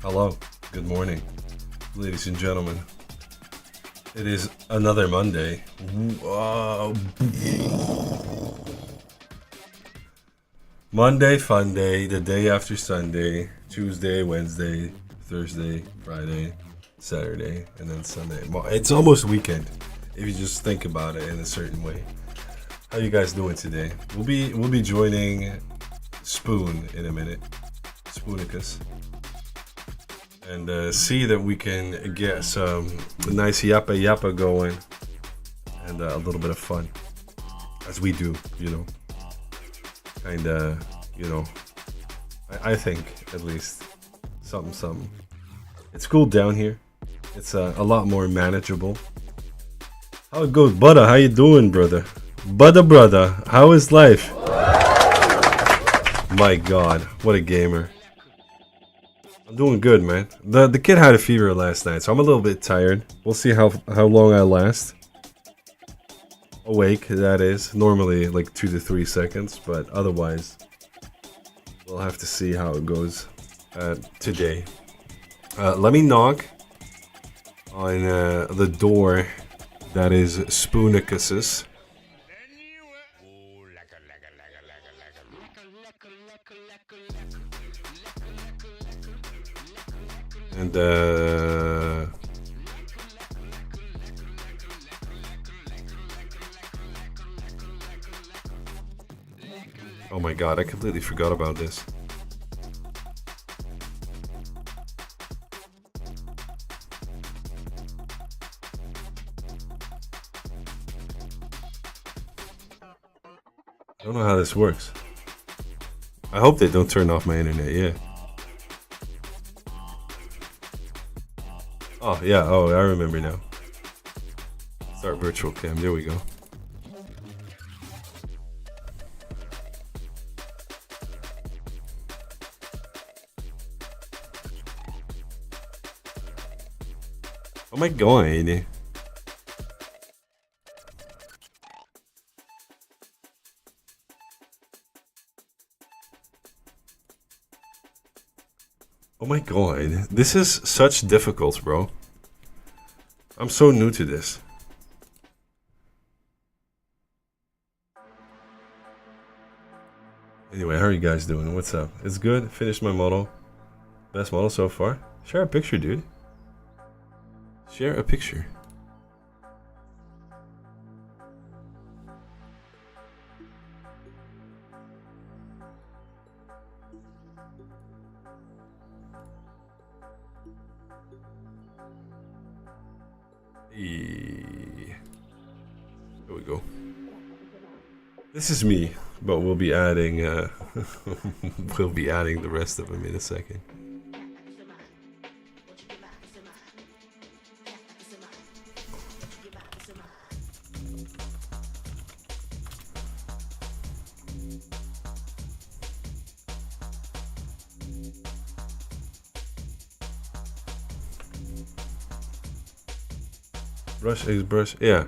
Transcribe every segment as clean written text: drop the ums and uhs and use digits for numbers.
Hello, good morning, ladies and gentlemen. It is another Monday. Monday, fun day, the day after Sunday, Tuesday, Wednesday, Thursday, Friday, Saturday, and then Sunday. It's almost weekend if you just think about it in a certain way. How you guys doing today? We'll be joining Spoon in a minute, Spoonicus, and see that we can get some nice yappa going and a little bit of fun, as we do, you know. Kinda, you know, I think at least something. It's cooled down here. It's a lot more manageable. How it goes, Buddha? How you doing, brother? Brother, how is life? My God, what a gamer! I'm doing good, man. The kid had a fever last night, so I'm a little bit tired. We'll see how long I last. Awake, that is. Normally like 2 to 3 seconds, but otherwise we'll have to see how it goes today. Let me knock on the door that is Spoonicus's. And oh my God, I completely forgot about this. I don't know how this works. I hope they don't turn off my internet, yeah. Oh, yeah, oh, I remember now. Start virtual cam, there we go. Oh my God. Oh my God, this is such difficult, bro. I'm so new to this. Anyway, how are you guys doing? What's up? It's good. Finished my model. Best model so far. Share a picture, dude. Share a picture. There we go. This is me, but we'll be adding we'll be adding the rest of them in a second. Brush, yeah.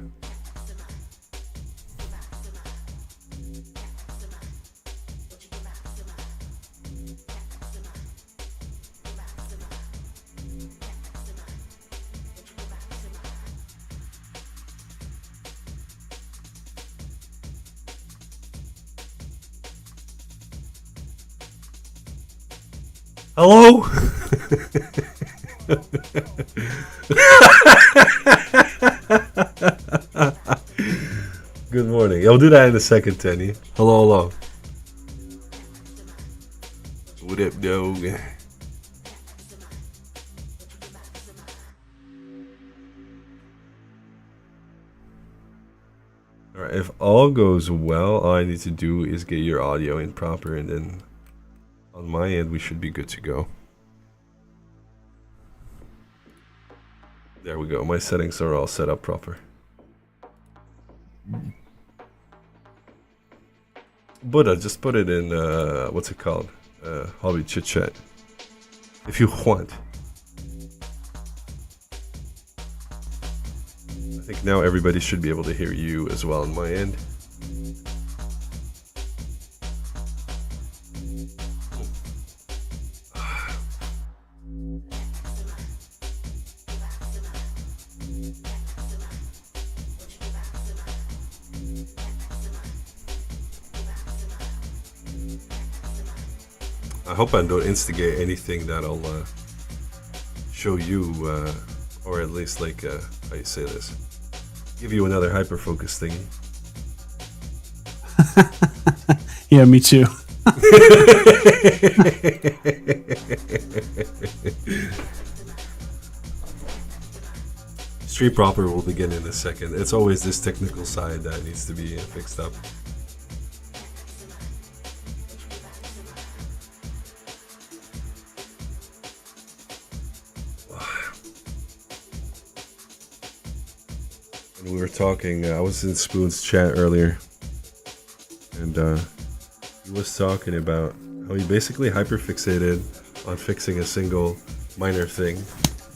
Hello? Good morning. I'll do that in a second, Tenny. Hello. What up, dog? Alright, if all goes well, all I need to do is get your audio in proper, and then on my end, we should be good to go. There we go. My settings are all set up proper. Buddha, just put it in, what's it called? Hobby Chit Chat. If you want. I think now everybody should be able to hear you as well on my end. I hope I don't instigate anything that'll show you, or at least like, how you say this, give you another hyperfocus thingy. Yeah, me too. Street Proper will begin in a second. It's always this technical side that needs to be fixed up. When we were talking, I was in Spoon's chat earlier, and he was talking about how he basically hyperfixated on fixing a single minor thing.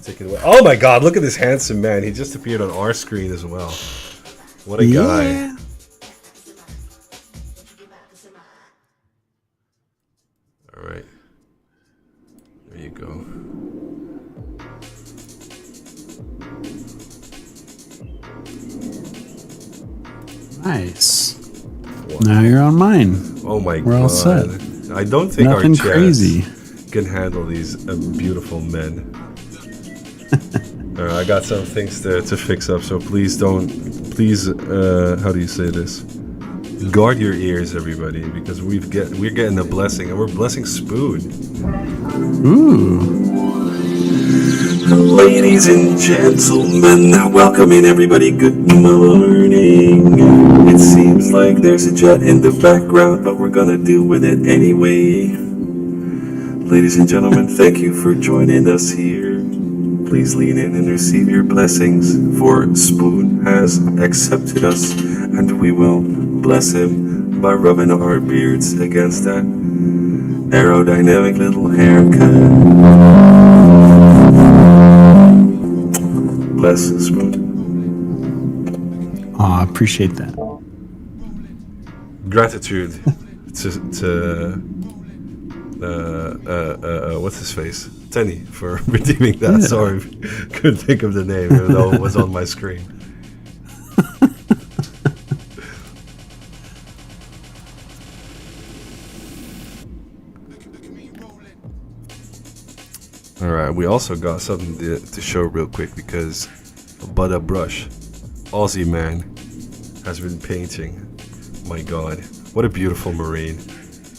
Taking away. Oh my god, look at this handsome man. He just appeared on our screen as well. What a guy. Alright. There you go. Nice. Now you're on mine. Oh my god. We're all set. I don't think Nothing our chats crazy. can handle these beautiful men. Alright, I got some things to fix up, so please don't, how do you say this? Guard your ears, everybody, because we're getting a blessing, and we're blessing Spoon. Ooh. Ladies and gentlemen, welcoming everybody, good morning. It seems like there's a jet in the background, but we're gonna deal with it anyway. Ladies and gentlemen, thank you for joining us here. Please lean in and receive your blessings, for Spoon has accepted us, and we will bless him by rubbing our beards against that aerodynamic little haircut. Bless Spoon. Aw, I appreciate that. Gratitude to what's his face? Tenny, for redeeming that. Yeah. Sorry, couldn't think of the name, even though it was on my screen. Alright, we also got something to show real quick, because Buddha Brush, Aussie man, has been painting. My god, what a beautiful marine.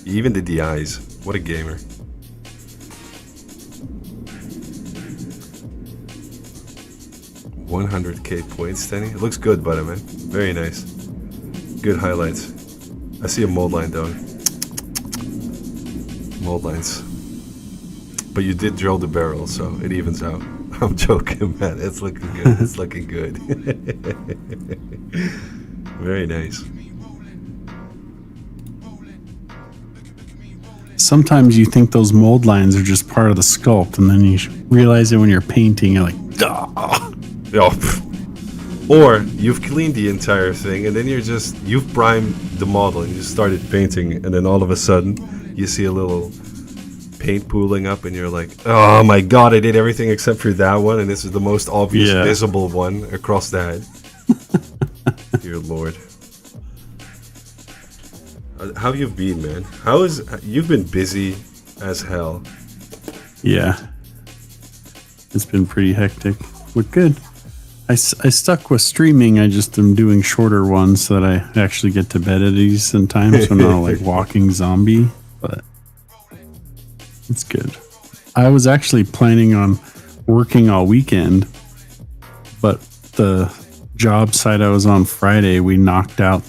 He even did the eyes. What a gamer. $100k points, Tenny. It looks good, Buddha, man. Very nice. Good highlights. I see a mold line though. Mold lines. But you did drill the barrel, so it evens out. I'm joking, man. It's looking good. It's looking good. Very nice. Sometimes you think those mold lines are just part of the sculpt, and then you realize it when you're painting. You're like, ah. Oh, or you've cleaned the entire thing, and then you've primed the model, and you started painting, and then all of a sudden you see a little paint pooling up, and you're like, oh my god, I did everything except for that one, and this is the most obvious visible one across the head. Dear Lord. How have you been, man? You've been busy as hell. Yeah. It's been pretty hectic. But good. I stuck with streaming. I just am doing shorter ones so that I actually get to bed at a decent time, so I'm not like walking zombie, but it's good. I was actually planning on working all weekend, but the job site I was on Friday, we knocked out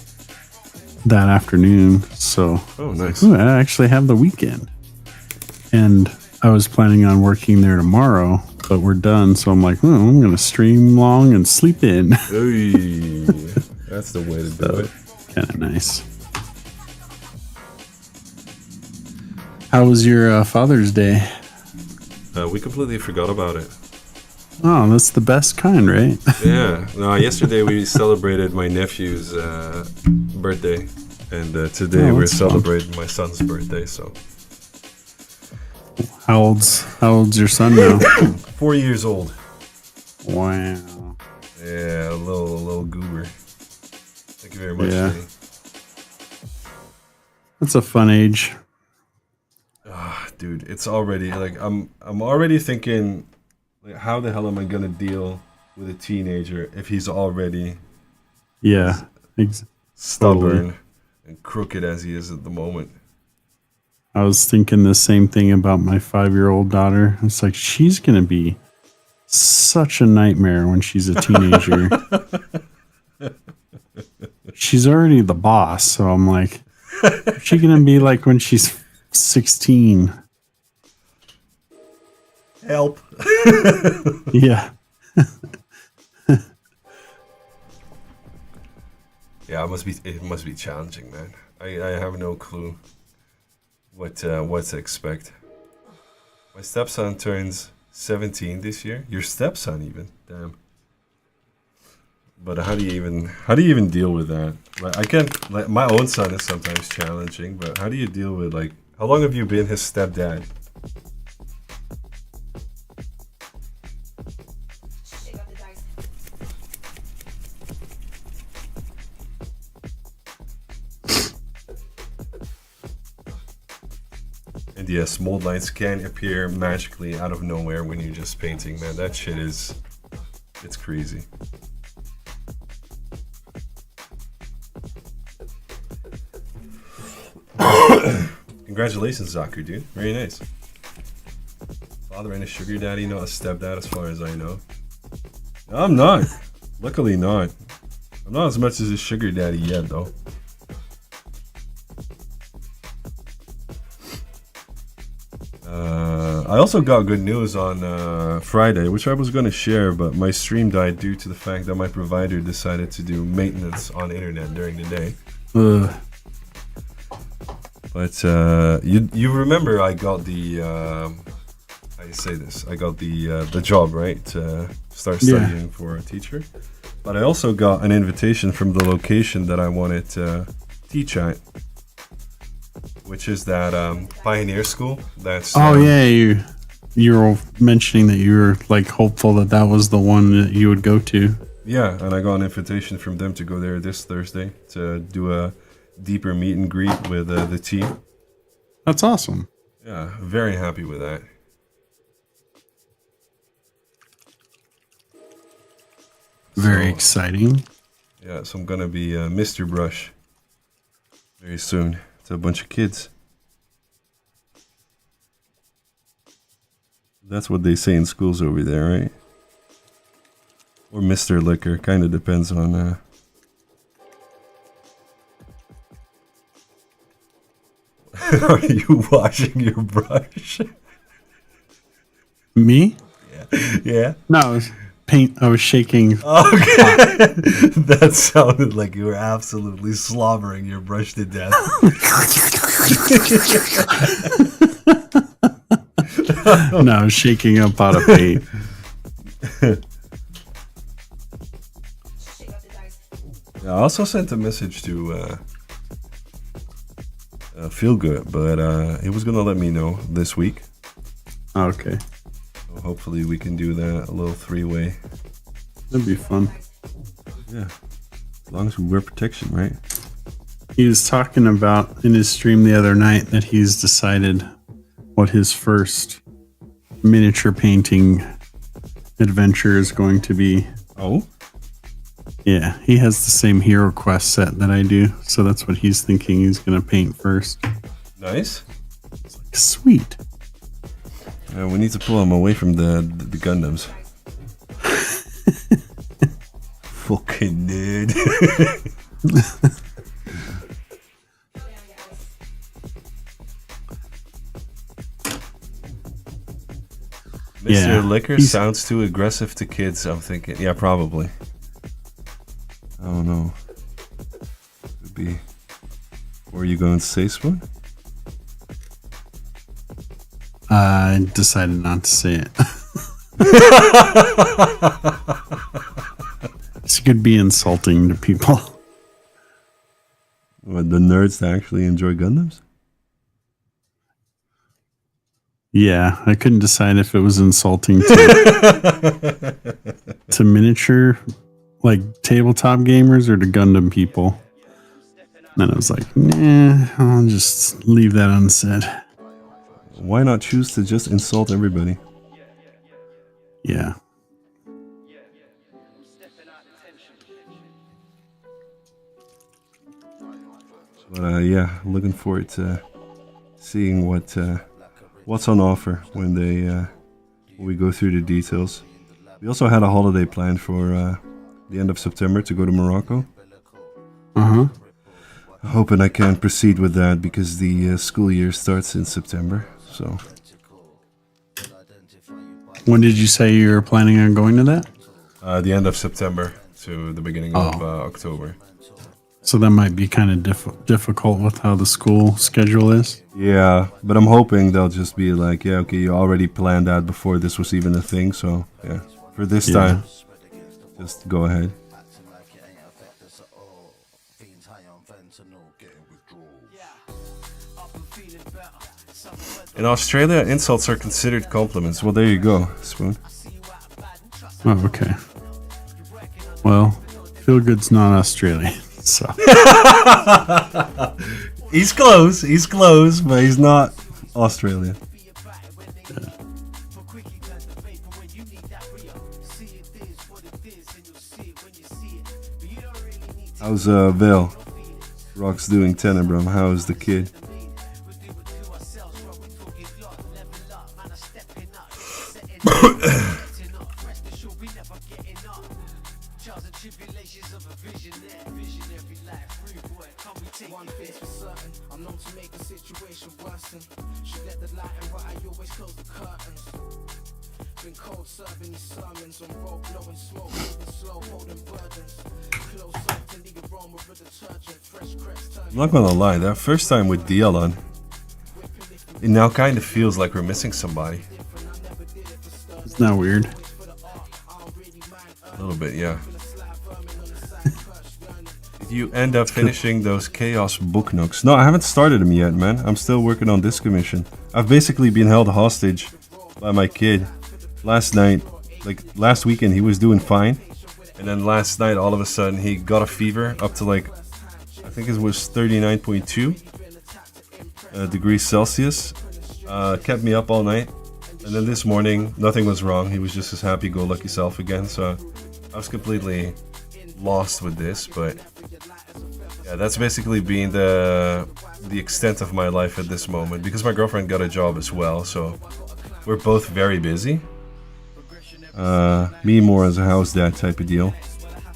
that afternoon, so oh nice. I actually have the weekend, and I was planning on working there tomorrow, but we're done, so I'm like, I'm gonna stream long and sleep in. Hey, that's the way to do it. Kind of nice. How was your Father's Day? We completely forgot about it. Oh, that's the best kind, right? Yeah. No, yesterday we celebrated my nephew's birthday, and today we're celebrating my son's birthday. So, how old's your son now? 4 years old. Wow. Yeah, a little goober. Thank you very much. Yeah. Jenny. That's a fun age. dude. It's already like I'm already thinking, like, how the hell am I gonna deal with a teenager if he's already Yeah. stubborn Totally. and crooked as he is at the moment? I was thinking the same thing about my 5-year-old daughter. It's like she's gonna be such a nightmare when she's a teenager. She's already the boss, so I'm like, what's she gonna be like when she's 16? Help! Yeah. Yeah, it must be challenging, man. I have no clue what to expect. My stepson turns 17 this year. Your stepson even, damn. But how do you even deal with that? Like, I can't. Like, my own son is sometimes challenging, but how do you deal with, like, how long have you been his stepdad? Shake up the dice. And yes, mold lines can appear magically out of nowhere when you're just painting, man. That shit is, it's crazy. Congratulations, Zaku, dude. Very nice. Father and a sugar daddy, not a stepdad, as far as I know. No, I'm not. Luckily not. I'm not as much as a sugar daddy yet, though. I also got good news on Friday, which I was going to share, but my stream died due to the fact that my provider decided to do maintenance on internet during the day. Ugh. But you remember I got the how do you say this? I got the job, right, to start studying for a teacher. But I also got an invitation from the location that I wanted to teach at, which is that Pioneer School. That's Yeah, you were mentioning that you were like hopeful that was the one that you would go to. Yeah, and I got an invitation from them to go there this Thursday to do a deeper meet and greet with the team. That's awesome. Yeah, very happy with that. Very So, exciting. yeah, so I'm gonna be Mr. Brush very soon to a bunch of kids. That's what they say in schools over there, right? Or Mr. Liquor, kind of depends on. Are you washing your brush? Me? Yeah. No, I was I was shaking. Okay. That sounded like you were absolutely slobbering your brush to death. No, I was shaking up out of paint. Shake up the dice. I also sent a message to Feel Good, but he was gonna let me know this week. Okay, So hopefully we can do that, a little three-way. that'd be fun. Yeah, as long as we wear protection, right? He was talking about in his stream the other night that he's decided what his first miniature painting adventure is going to be. Oh, Yeah, he has the same Hero Quest set that I do, so that's what he's thinking he's going to paint first. nice. Sweet. We need to pull him away from the Gundams. Fucking nerd. Mr. Yeah, Liquor he's- sounds too aggressive to kids, I'm thinking. Yeah, probably. I don't know. Could be. Were you going to say something? I decided not to say it. This could be insulting to people. What, the nerds that actually enjoy Gundams? Yeah, I couldn't decide if it was insulting to, to miniature, like tabletop gamers, or to Gundam people. And I was like, nah, I'll just leave that unsaid. Why not choose to just insult everybody? Yeah. But yeah, looking forward to seeing what's on offer when we go through the details. We also had a holiday planned for the end of September to go to Morocco. Uh-huh. Hoping I can proceed with that because the school year starts in September. So When did you say you were planning on going to that? the end of September to the beginning of October. So that might be kind of difficult with how the school schedule is. Yeah, but I'm hoping they'll just be like, yeah, okay, you already planned that before this was even a thing. So yeah, for this time, just go ahead. In Australia, insults are considered compliments. Well, there you go, Spoon. Oh, okay. Well, Feel Good's not Australian, so. He's close, but he's not Australian. Yeah. How's Vale? Rock's doing Tenebrum. How's the kid? I'm not gonna lie, that first time with DL it now kind of feels like we're missing somebody. Isn't that weird? A little bit, yeah. Did you end up finishing those Chaos book nooks? No, I haven't started them yet, man. I'm still working on this commission. I've basically been held hostage by my kid. Last night, like last weekend, he was doing fine. And then last night, all of a sudden, he got a fever up to like, I think it was 39.2 degrees Celsius. Kept me up all night. And then this morning, nothing was wrong. He was just his happy-go-lucky self again. So I was completely lost with this. But yeah, that's basically been the extent of my life at this moment. Because my girlfriend got a job as well. So we're both very busy. Me more as a house dad type of deal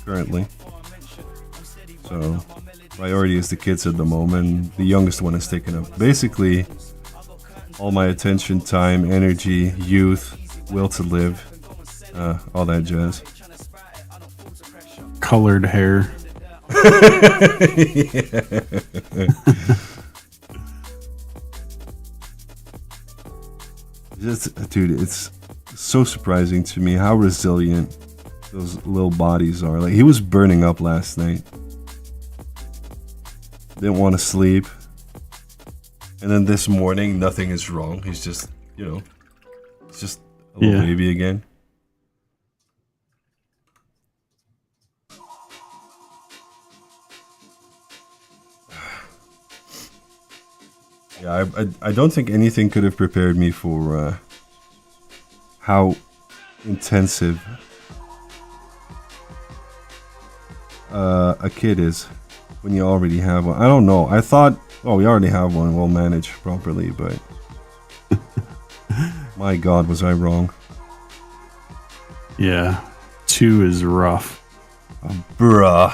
currently. So priority is the kids at the moment. The youngest one is taking up basically all my attention, time, energy, youth, will to live, all that jazz. Colored hair. Just, dude, it's so surprising to me how resilient those little bodies are. Like, he was burning up last night. Didn't want to sleep. And then this morning, nothing is wrong. He's just, you know, it's just a little baby again. Yeah, I don't think anything could have prepared me for how intensive a kid is when you already have one. I don't know. I thought, oh, we already have one. We'll manage properly, but my God, was I wrong? Yeah, 2 is rough. Bruh.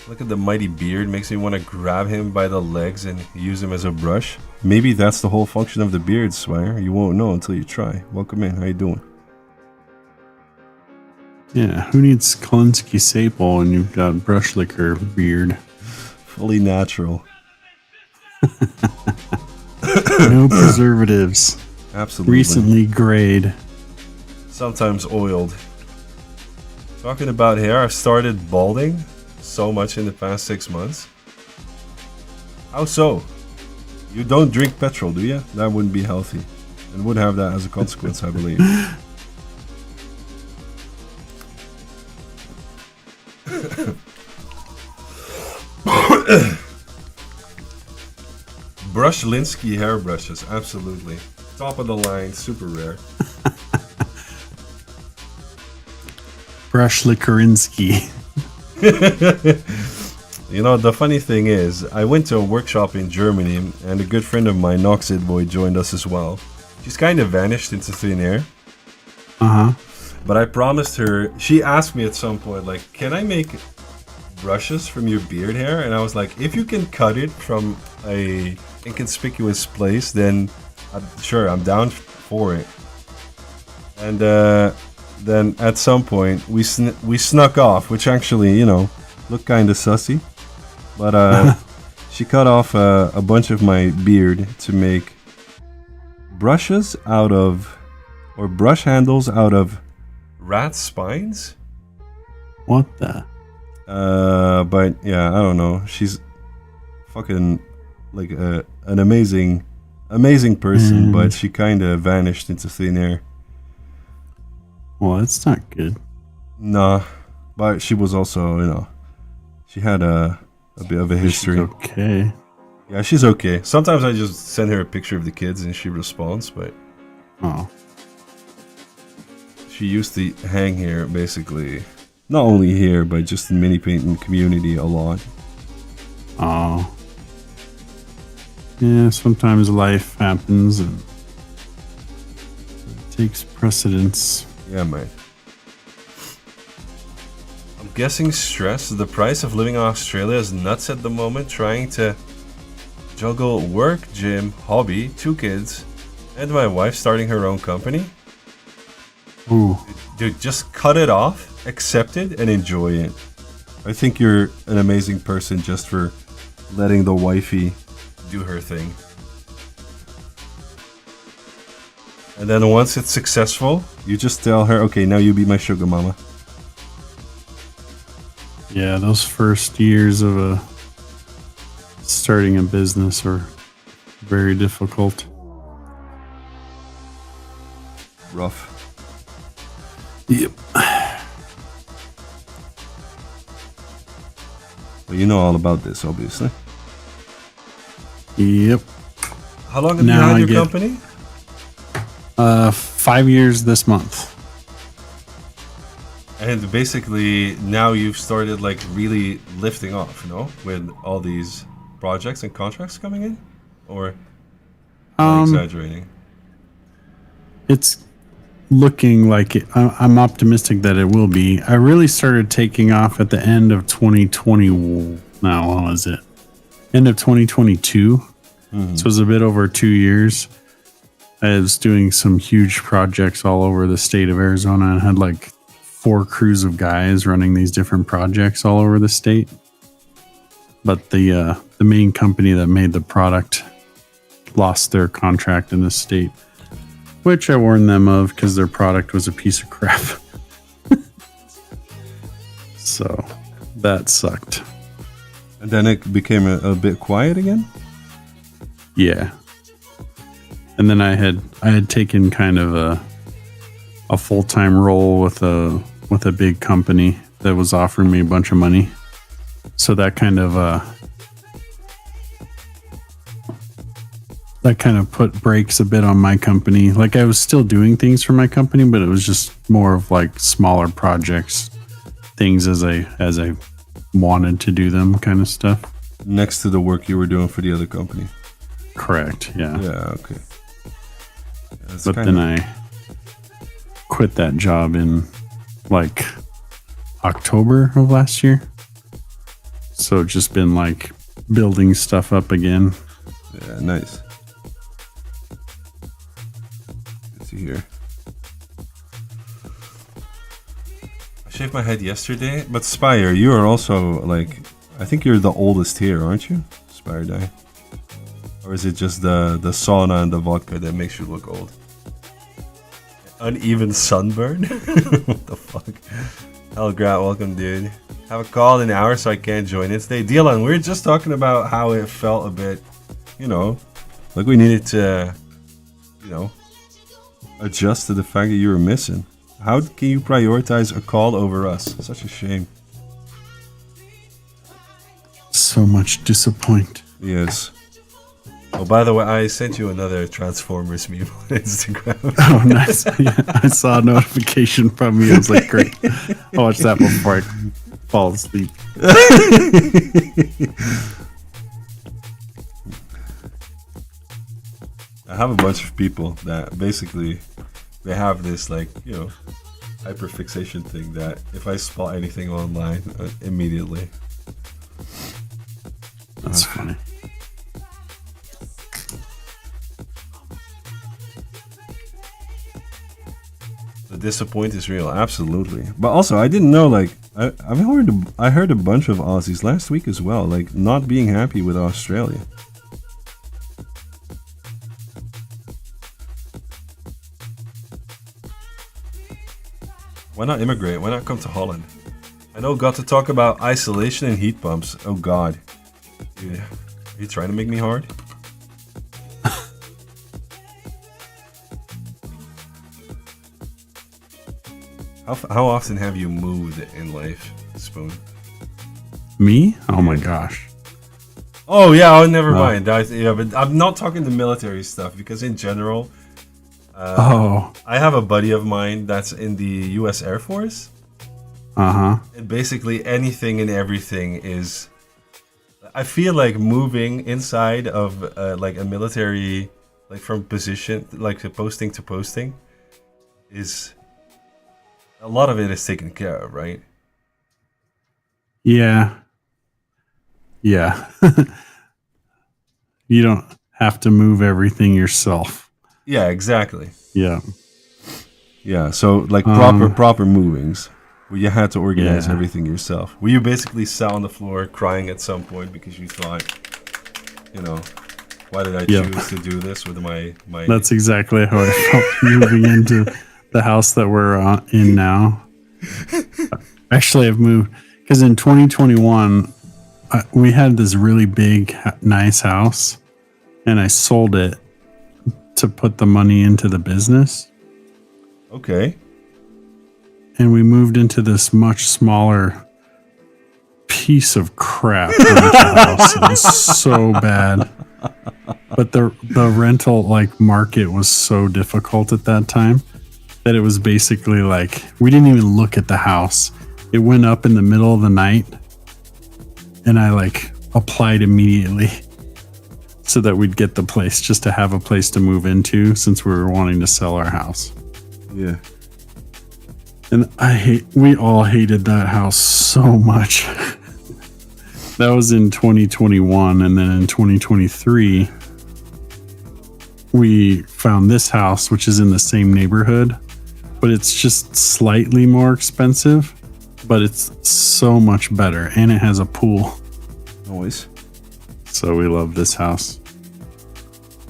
Look at the mighty beard. Makes me want to grab him by the legs and use him as a brush. Maybe that's the whole function of the beard, Swire. You won't know until you try. Welcome in. How you doing? Yeah, who needs Klinsky Saple when you've got brush liquor beard? Fully natural. No preservatives. Absolutely. Recently grayed. Sometimes oiled. Talking about hair, I've started balding so much in the past 6 months. How so? You don't drink petrol, do you? That wouldn't be healthy. And would have that as a consequence, I believe. Brushlinsky hairbrushes, absolutely. Top of the line, super rare. Brush Likorinsky. You know, the funny thing is, I went to a workshop in Germany, and a good friend of mine, Noxid Boy, joined us as well. She's kind of vanished into thin air. Uh huh. But I promised her, she asked me at some point, like, can I make brushes from your beard hair? And I was like, if you can cut it from a inconspicuous place, then sure, I'm down for it. And then at some point, we snuck off, which actually, you know, looked kind of sussy. But she cut off a bunch of my beard to make brushes out of, or brush handles out of rat spines. What the? But yeah, I don't know. She's fucking like an amazing person, but she kind of vanished into thin air. Well, that's not good. Nah, but she was also, you know, she had a bit of a history. She's okay. Yeah, she's okay. Sometimes I just send her a picture of the kids and she responds, but Oh. she used to hang here basically, not only here, but just in mini painting community a lot. Oh. Yeah, sometimes life happens and it takes precedence. Yeah, man. I'm guessing stress. The price of living in Australia is nuts at the moment. Trying to juggle work, gym, hobby, 2 kids, and my wife starting her own company. Ooh. Dude, just cut it off, accept it, and enjoy it. I think you're an amazing person just for letting the wifey do her thing. And then once it's successful, you just tell her, okay, now you be my sugar mama. Yeah, those first years of starting a business are very difficult. Rough. Yep. Well, you know all about this, obviously. Yep. How long have Now you I had your get- company? 5 years this month. And basically, now you've started like really lifting off, no? With all these projects and contracts coming in? Or am I exaggerating? It's looking like it. I'm optimistic that it will be. I really started taking off at the end of 2020. Now, what was it? End of 2022. So it was a bit over 2 years. I was doing some huge projects all over the state of Arizona and had like 4 crews of guys running these different projects all over the state. But the main company that made the product lost their contract in the state, which I warned them of because their product was a piece of crap. So that sucked. And then it became a bit quiet again? Yeah. And then I had taken kind of a full-time role with a big company that was offering me a bunch of money. So that kind of put brakes a bit on my company. Like I was still doing things for my company, but it was just more of like smaller projects, things as I wanted to do them, kind of stuff. Next to the work you were doing for the other company. Correct. Yeah. Yeah, okay. That's But then I quit that job in like October of last year. So just been like building stuff up again. Yeah, nice. Good to hear. I shaved my head yesterday, but Spire, you are also like, I think you're the oldest here, aren't you? Spire Die. Or is it just the sauna and the vodka that makes you look old? Uneven sunburn? What the fuck? Hellgrat, welcome, dude. Have a call in an hour, so I can't join it today. Dylan, we were just talking about how it felt a bit, you know, like we needed to, you know, adjust to the fact that you were missing. How can you prioritize a call over us? Such a shame. So much disappoint. Yes. Oh, by the way, I sent you another Transformers meme on Instagram. Oh, nice. Yeah, I saw a notification from you. I was like, great. I'll watch that before I fall asleep. I have a bunch of people that basically they have this like, you know, hyperfixation thing that if I spot anything online, immediately. That's funny. The disappoint is real, absolutely. But also, I didn't know like I heard a bunch of Aussies last week as well, like not being happy with Australia. Why not immigrate? Why not come to Holland? I know, got to talk about isolation and heat pumps. Oh God, yeah. Are you trying to make me hard? How often have you moved in life, Spoon? Me? Oh my gosh. Oh yeah, oh never mind. Yeah, but I'm not talking the military stuff because in general, I have a buddy of mine that's in the U.S. Air Force. And basically anything and everything is. I feel like moving inside of like a military, like from position, like posting to posting, is. A lot of it is taken care of, right? Yeah. Yeah. You don't have to move everything yourself. Yeah, exactly. Yeah. Yeah, so like proper movings where you had to organize everything yourself. Where you basically sat on the floor crying at some point because you thought, you know, why did I choose to do this with my That's exactly how I felt moving into the house that we're in now. Actually, I've moved because in 2021 we had this really big, nice house, and I sold it to put the money into the business. Okay. And we moved into this much smaller piece of crap rental house. It was so bad. But the rental like market was so difficult at that time that it was basically like we didn't even look at the house. It went up in the middle of the night and I like applied immediately so that we'd get the place, just to have a place to move into since we were wanting to sell our house. Yeah. And we all hated that house so much. That was in 2021, and then in 2023 we found this house, which is in the same neighborhood, but it's just slightly more expensive, but it's so much better, and it has a pool. Always. So we love this house.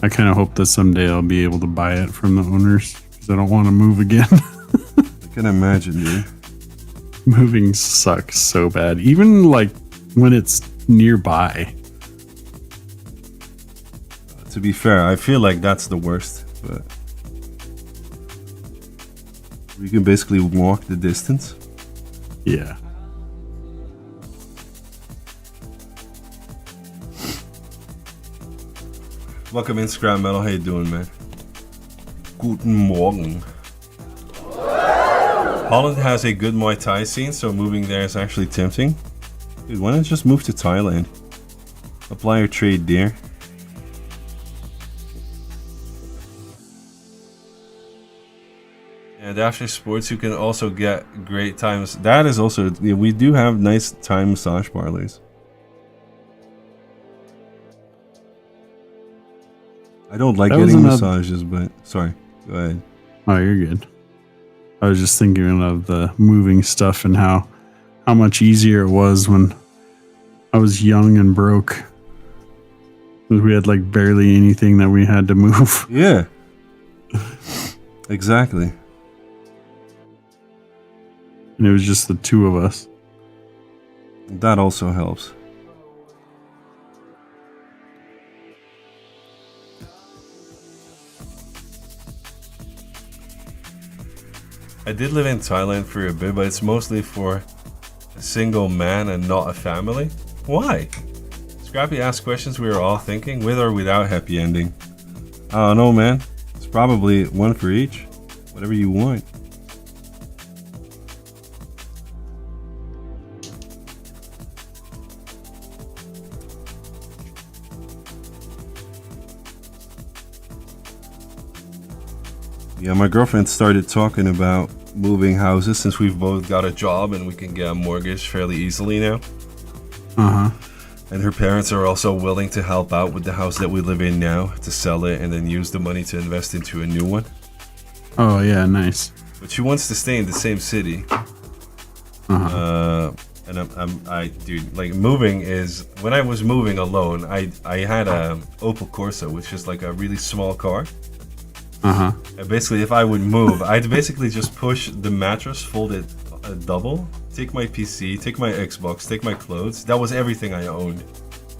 I kind of hope that someday I'll be able to buy it from the owners because I don't want to move again. I can imagine, dude. Moving sucks so bad, even like when it's nearby. To be fair, I feel like that's the worst, but you can basically walk the distance. Yeah. Welcome Instagram Metal. How you doing, man? Guten Morgen. Holland has a good Muay Thai scene, so moving there is actually tempting. Dude, why not just move to Thailand? Apply your trade there. And after sports, you can also get great times. That is also, yeah, we do have nice Thai massage parlors. I don't like getting massages, but sorry, go ahead. Oh, you're good. I was just thinking of the moving stuff and how much easier it was when I was young and broke. We had like barely anything that we had to move. Yeah. Exactly. And it was just the two of us. That also helps. I did live in Thailand for a bit, but it's mostly for a single man and not a family. Why? Scrappy asked questions we were all thinking, with or without happy ending. I don't know, man. It's probably one for each. Whatever you want. Yeah, my girlfriend started talking about moving houses since we've both got a job and we can get a mortgage fairly easily now. Uh huh. And her parents are also willing to help out with the house that we live in now, to sell it and then use the money to invest into a new one. Oh yeah, nice. But she wants to stay in the same city. And dude, like moving is, when I was moving alone, I had a Opel Corsa, which is like a really small car. Uh huh. And basically, if I would move, I'd basically just push the mattress, fold it double, take my PC, take my Xbox, take my clothes. That was everything I owned.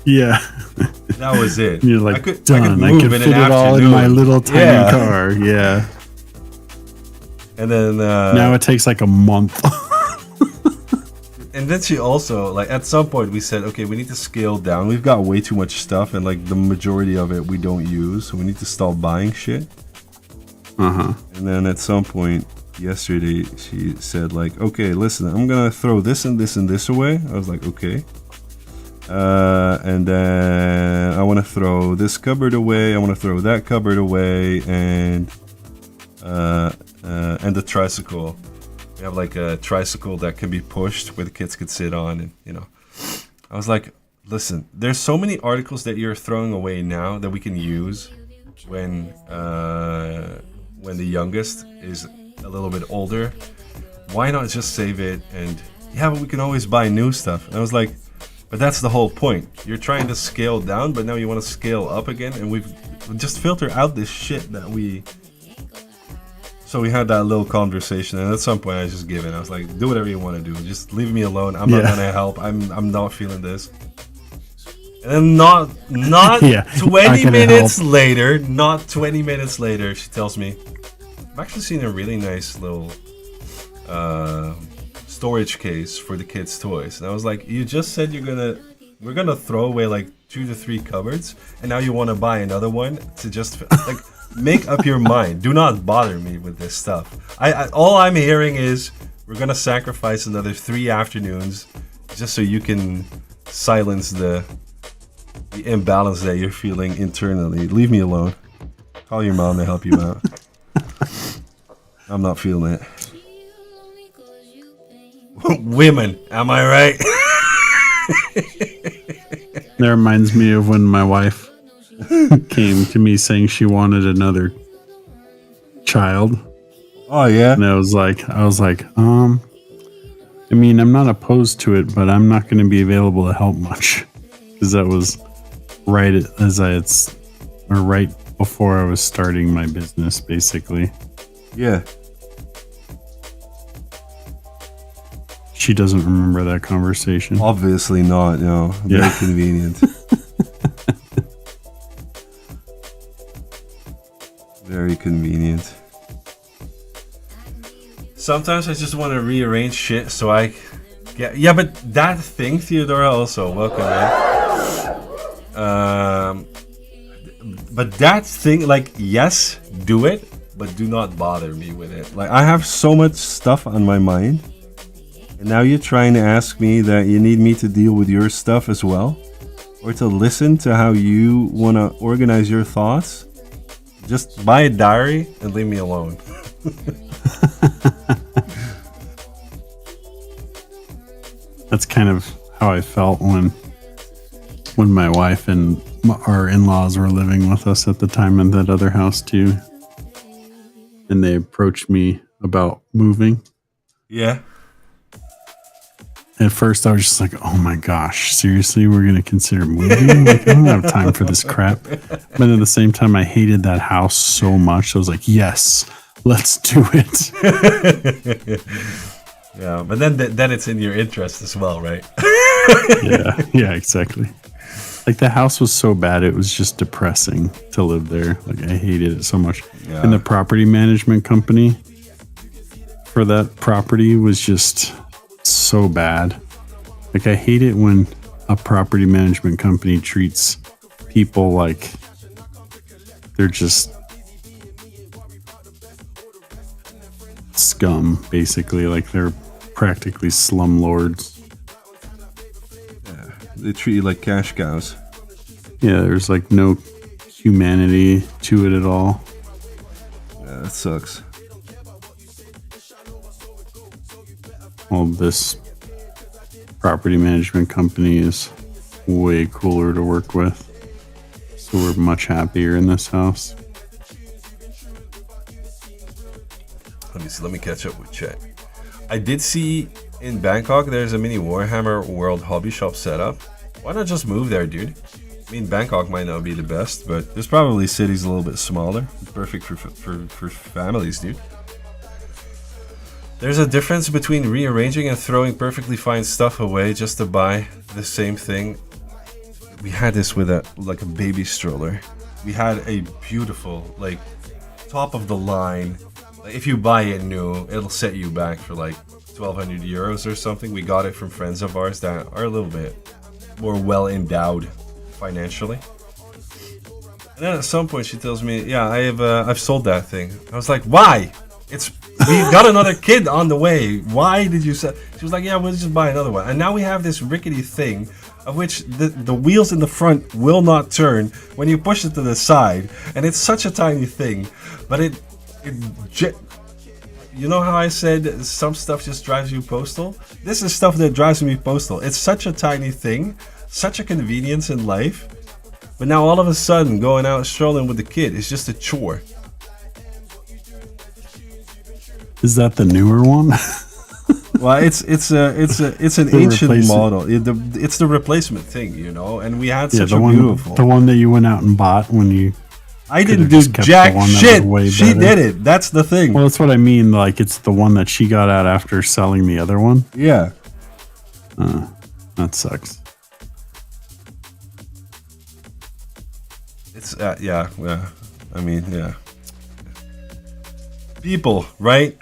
Yeah. That was it. You're like, I could done. I move could in fit an it all in my afternoon. little tiny Yeah. car. Yeah. And then Now it takes like a month. and then she also, like, at some point we said, okay, we need to scale down. We've got way too much stuff, and like the majority of it we don't use, so we need to stop buying shit. Uh-huh. And then at some point yesterday she said, like, okay, listen, I'm gonna throw this and this and this away. I was like, okay. And then I want to throw this cupboard away, I want to throw that cupboard away, and the tricycle. We have like a tricycle that can be pushed where the kids could sit on, and you know, I was like, listen, there's so many articles that you're throwing away now that we can use when the youngest is a little bit older. Why not just save it? And yeah, but we can always buy new stuff. And I was like, but that's the whole point. You're trying to scale down, but now you want to scale up again, and we've just filter out this shit that we. So we had that little conversation, and at some point I just gave in. I was like, do whatever you want to do. Just leave me alone. I'm not gonna help. I'm not feeling this. And then not Yeah, 20 not gonna minutes help. later, not 20 minutes later, she tells me, I've actually seen a really nice little storage case for the kids' toys. And I was like, you just said we're gonna throw away like 2 to 3 cupboards, and now you want to buy another one to just like. Make up your mind. Do not bother me with this stuff. I all I'm hearing is we're gonna sacrifice another 3 afternoons just so you can silence the imbalance that you're feeling internally. Leave me alone. Call your mom to help you out. I'm not feeling it. Women, am I right? That reminds me of when my wife came to me saying she wanted another child. Oh yeah. And I was like, I mean, I'm not opposed to it, but I'm not going to be available to help much, because that was right before I was starting my business, basically. Yeah. She doesn't remember that conversation. Obviously not. No. Very Yeah. convenient. Very convenient. Sometimes I just want to rearrange shit so I get. Yeah, but that thing, Theodora, also welcome, man. But that thing, like, yes, do it, but do not bother me with it. Like, I have so much stuff on my mind, and now you're trying to ask me that you need me to deal with your stuff as well, or to listen to how you want to organize your thoughts. Just buy a diary and leave me alone. That's kind of how I felt when my wife and our in-laws were living with us at the time in that other house too. And they approached me about moving. Yeah. At first I was just like, oh my gosh, seriously, we're going to consider moving? Like, I don't have time for this crap. But at the same time, I hated that house so much. I was like, yes, let's do it. Yeah, but then it's in your interest as well, right? Yeah, exactly. Like, the house was so bad, it was just depressing to live there. Like, I hated it so much. Yeah. And the property management company for that property was just so bad. Like, I hate it when a property management company treats people like they're just scum, basically. Like they're practically slumlords. Yeah, they treat you like cash cows. Yeah, there's like no humanity to it at all. Yeah, that sucks. Well, this property management company is way cooler to work with. So we're much happier in this house. Let me see. Let me catch up with chat. I did see in Bangkok there's a mini Warhammer World hobby shop set up. Why not just move there, dude? I mean, Bangkok might not be the best, but there's probably cities a little bit smaller. Perfect for families, dude. There's a difference between rearranging and throwing perfectly fine stuff away just to buy the same thing. We had this with a baby stroller. We had a beautiful, like, top of the line. Like, if you buy it new, it'll set you back for like 1,200 euros or something. We got it from friends of ours that are a little bit more well endowed financially. And then at some point she tells me, "Yeah, I've sold that thing." I was like, "Why? We got another kid on the way. Why did you sell?" She was like, "Yeah, we'll just buy another one." And now we have this rickety thing of which the wheels in the front will not turn when you push it to the side. And it's such a tiny thing, but you know how I said some stuff just drives you postal? This is stuff that drives me postal. It's such a tiny thing, such a convenience in life, but now all of a sudden going out strolling with the kid is just a chore. Is that the newer one? Well, it's an ancient model. It's the replacement thing, you know. And we had such a beautiful. The one that you went out and bought when you. I didn't do jack shit. She did it. That's the thing. Well, that's what I mean. Like, it's the one that she got out after selling the other one. Yeah. That sucks. It's yeah. I mean, yeah. People, right?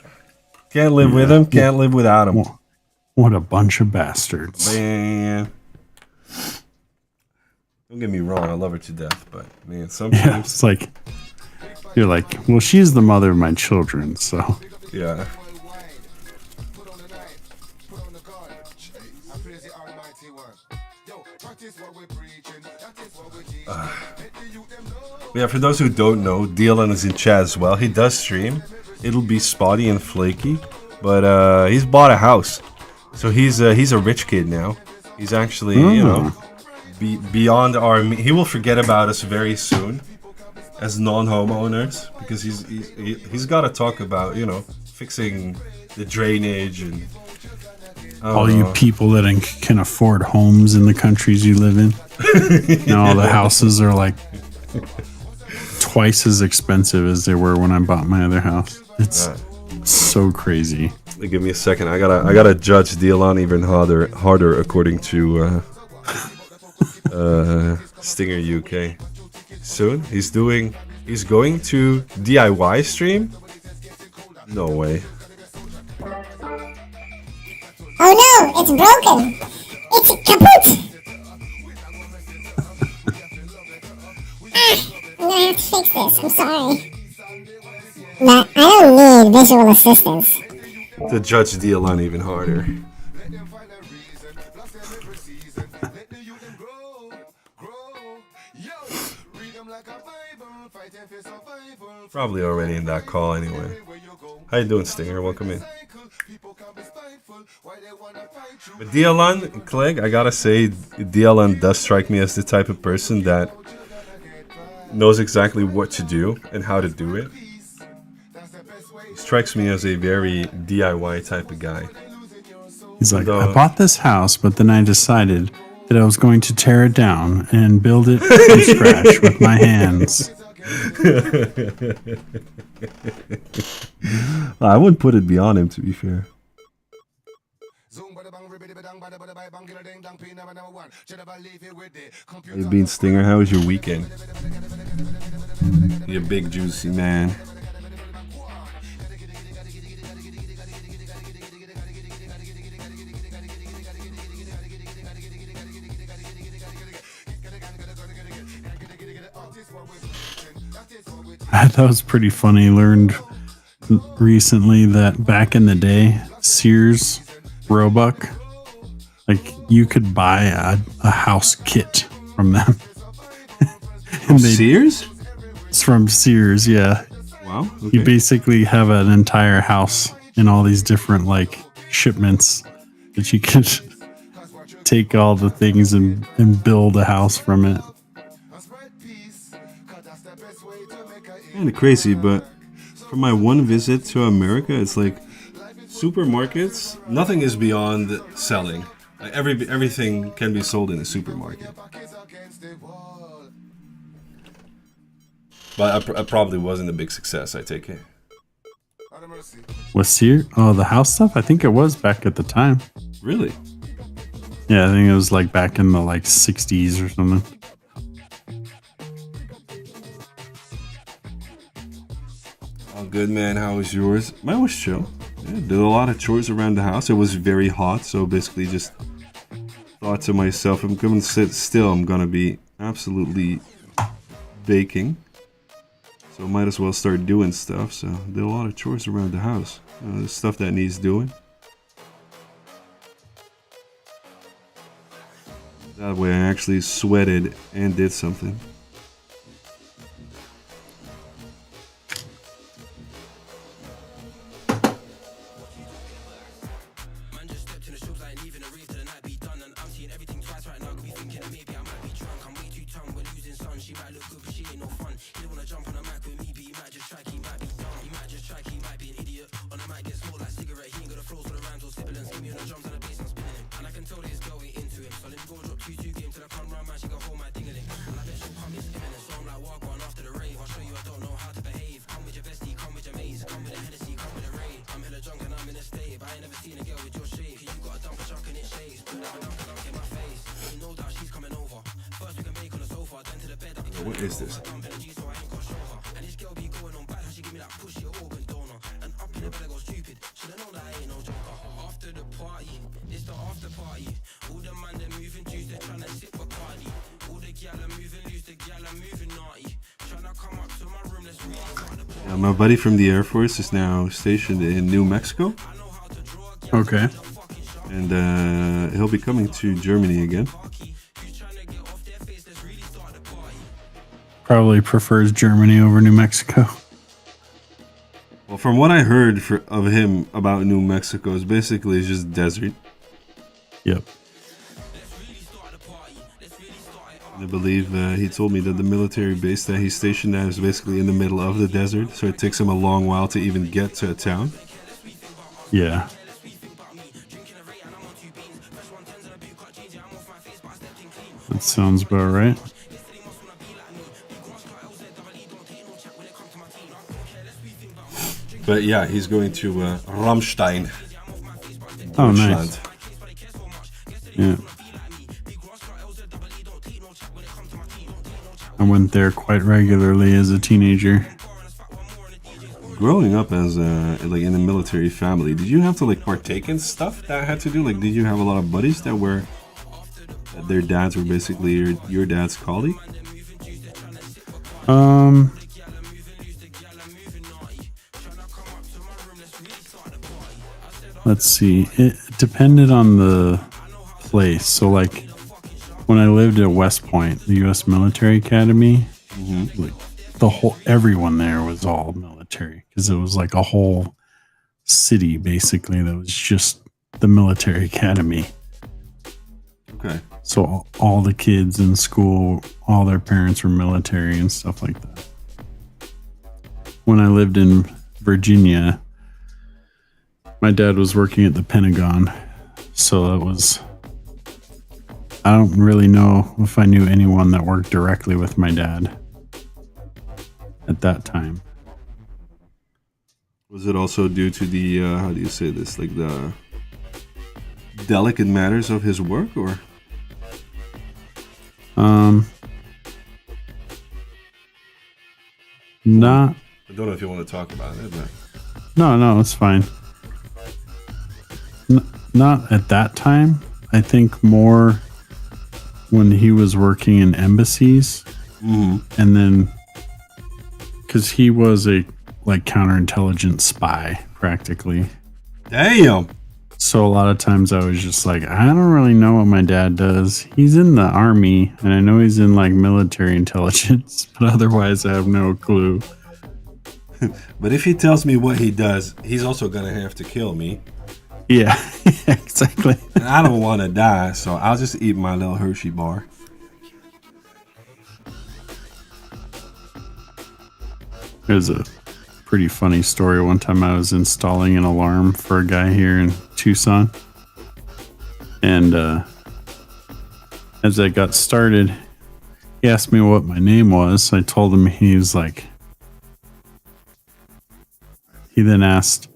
Can't live with them. Can't live without them. What a bunch of bastards. Man. Don't get me wrong. I love her to death, but man, sometimes Yeah, it's like you're like, well, she's the mother of my children, so yeah. Yeah, for those who don't know, Dylan is in chat as well. He does stream. It'll be spotty and flaky, but he's bought a house, so he's a rich kid now. He's actually, you know, beyond our. He will forget about us very soon, as non-homeowners, because he's got to talk about, you know, fixing the drainage and all you people that can afford homes in the countries you live in. Now all the houses are like twice as expensive as they were when I bought my other house. It's so crazy. Give me a second. I gotta judge Dylan even harder according to Stinger UK. Soon he's going to DIY stream. No way. Oh no, it's broken. It's kaput. I'm gonna have to fix this. I'm sorry. But I don't need visual assistance. To judge Dylan even harder. Probably already in that call anyway. How you doing, Stinger? Welcome in. But Dylan, Clegg, I gotta say, Dylan does strike me as the type of person that knows exactly what to do and how to do it. He strikes me as a very DIY type of guy. He's like, I bought this house, but then I decided that I was going to tear it down and build it from scratch with my hands. I wouldn't put it beyond him, to be fair. Hey, Bean Stinger, how was your weekend? You big juicy man. That was pretty funny. Learned recently that back in the day, Sears, Roebuck, like you could buy a house kit from them. From Sears? It's from Sears, yeah. Wow. You Okay. basically have an entire house in all these different like shipments that you could take all the things and build a house from it. Kind of crazy, but for my one visit to America, it's like supermarkets. Nothing is beyond selling. Like everything can be sold in a supermarket. But I probably wasn't a big success. I take it. Was Sears? Oh, the house stuff? I think it was back at the time. Really? Yeah, I think it was like back in the like 60s or something. Oh, good man. How was yours? Mine was chill. Yeah, did a lot of chores around the house. It was very hot, so basically just thought to myself, I'm going to sit still. I'm going to be absolutely baking. So might as well start doing stuff. So did a lot of chores around the house. The stuff that needs doing. That way I actually sweated and did something. What is this? Yeah, my buddy from the Air Force is now stationed in New Mexico, Okay. and he'll be coming to Germany again. Probably prefers Germany over New Mexico. Well, from what I heard of him about New Mexico, is basically it's just desert. Yep. I believe he told me that the military base that he's stationed at is basically in the middle of the desert, so it takes him a long while to even get to a town. Yeah. That sounds about right. But yeah, he's going to Rammstein. Oh, Deutschland. nice. Yeah. I went there quite regularly as a teenager. Growing up as like in a military family, did you have to like partake in stuff that had to do? Like, did you have a lot of buddies that were their dads were basically your dad's colleague? Let's see. It depended on the place. So, like, when I lived at West Point, the U.S. Military Academy, like, everyone there was all military because it was like a whole city basically that was just the military academy. Okay. So all the kids in school, all their parents were military and stuff like that. When I lived in Virginia, my dad was working at the Pentagon. So that was, I don't really know if I knew anyone that worked directly with my dad at that time. Was it also due to the how do you say this, like the delicate matters of his work, or? Not. I don't know if you want to talk about it, but No, it's fine. Not at that time. I think more when he was working in embassies And then, because he was a like counterintelligence spy practically. Damn. So a lot of times I was just like, I don't really know what my dad does. He's in the army, and I know he's in like military intelligence, but otherwise I have no clue. But if he tells me what he does, he's also gonna have to kill me. Yeah, exactly. And I don't want to die, so I'll just eat my little Hershey bar. There's a pretty funny story. One time I was installing an alarm for a guy here in Tucson. And as I got started, he asked me what my name was. I told him. He was like, he then asked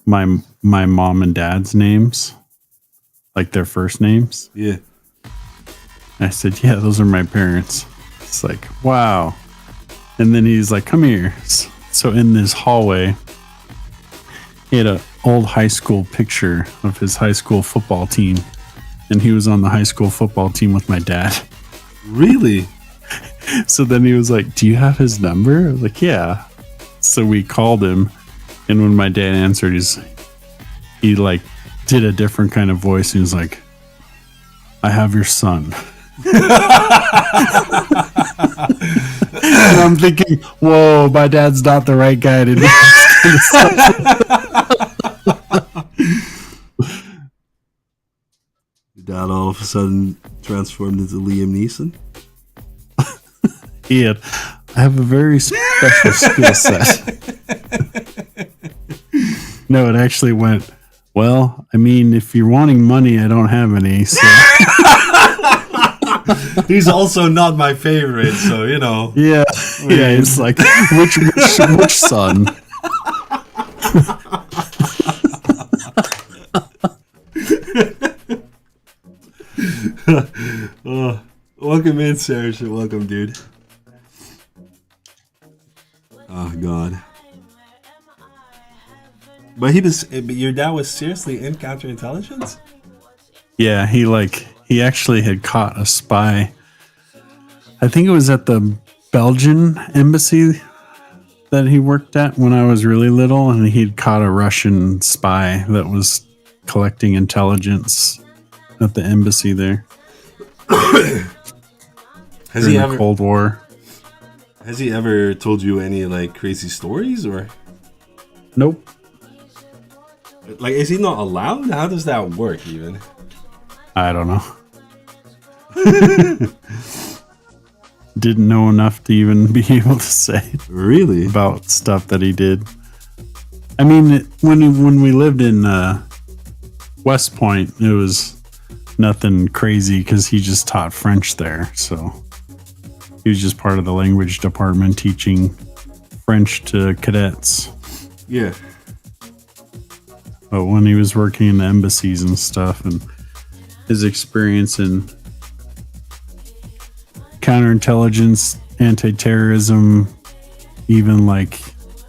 my mom and dad's names, like their first names. Yeah. I said, yeah, those are my parents. It's like, wow. And then he's like, come here. So in this hallway, he had an old high school picture of his high school football team. And he was on the high school football team with my dad. Really? So then he was like, do you have his number? I was like, yeah. So we called him. And when my dad answered, he like did a different kind of voice. He was like, I have your son. And I'm thinking, whoa, my dad's not the right guy to do this. Your dad all of a sudden transformed into Liam Neeson? Ian, I have a very special skill set. No, it actually went, well, I mean, if you're wanting money, I don't have any. So. He's also not my favorite, so, you know. Yeah, yeah, it's like, which son? Welcome in, Serge. Welcome, dude. Oh, God. But your dad was seriously in counterintelligence? Yeah, he actually had caught a spy. I think it was at the Belgian embassy that he worked at when I was really little, and he'd caught a Russian spy that was collecting intelligence at the embassy there. Has he during ever the Cold War? Has he ever told you any like crazy stories or Nope. like is he not allowed? How does that work even? I don't know. Didn't know enough to even be able to say Really? about stuff that he did. I mean, when we lived in West Point, it was nothing crazy because he just taught French there. So he was just part of the language department teaching French to cadets. Yeah. But when he was working in the embassies and stuff, and his experience in counterintelligence, anti-terrorism, even like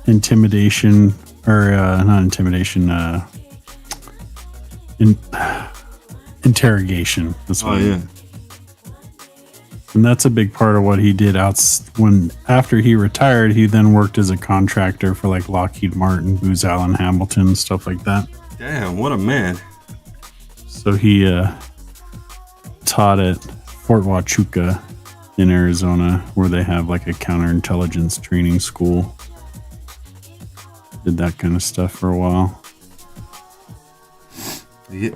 intimidation, or not intimidation, interrogation. That's what. Oh yeah. And that's a big part of what he did. After he retired, he then worked as a contractor for like Lockheed Martin, Booz Allen Hamilton, stuff like that. Damn, what a man. So he taught at Fort Huachuca in Arizona, where they have like a counterintelligence training school. Did that kind of stuff for a while. You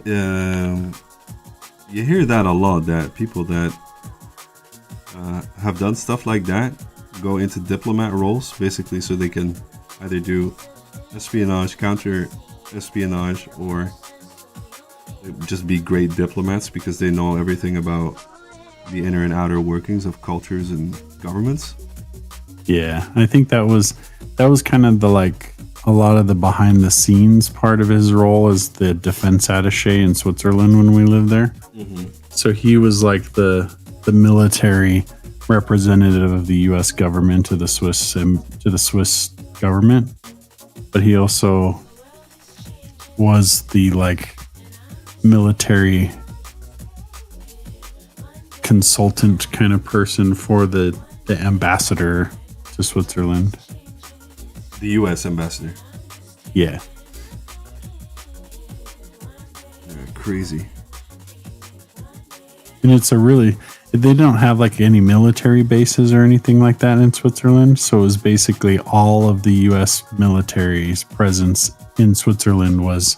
hear that a lot, that people that have done stuff like that go into diplomat roles, basically, so they can either do espionage, counter espionage, or just be great diplomats because they know everything about the inner and outer workings of cultures and governments. Yeah, I think that was kind of the like a lot of the behind the scenes part of his role as the defense attaché in Switzerland when we lived there. Mm-hmm. So he was like the military representative of the U.S. government to the Swiss government, but he also was the like military consultant kind of person for the the ambassador to Switzerland. The U.S. ambassador. Yeah. Crazy. And it's a really, they don't have like any military bases or anything like that in Switzerland. So it was basically all of the U.S. military's presence in Switzerland was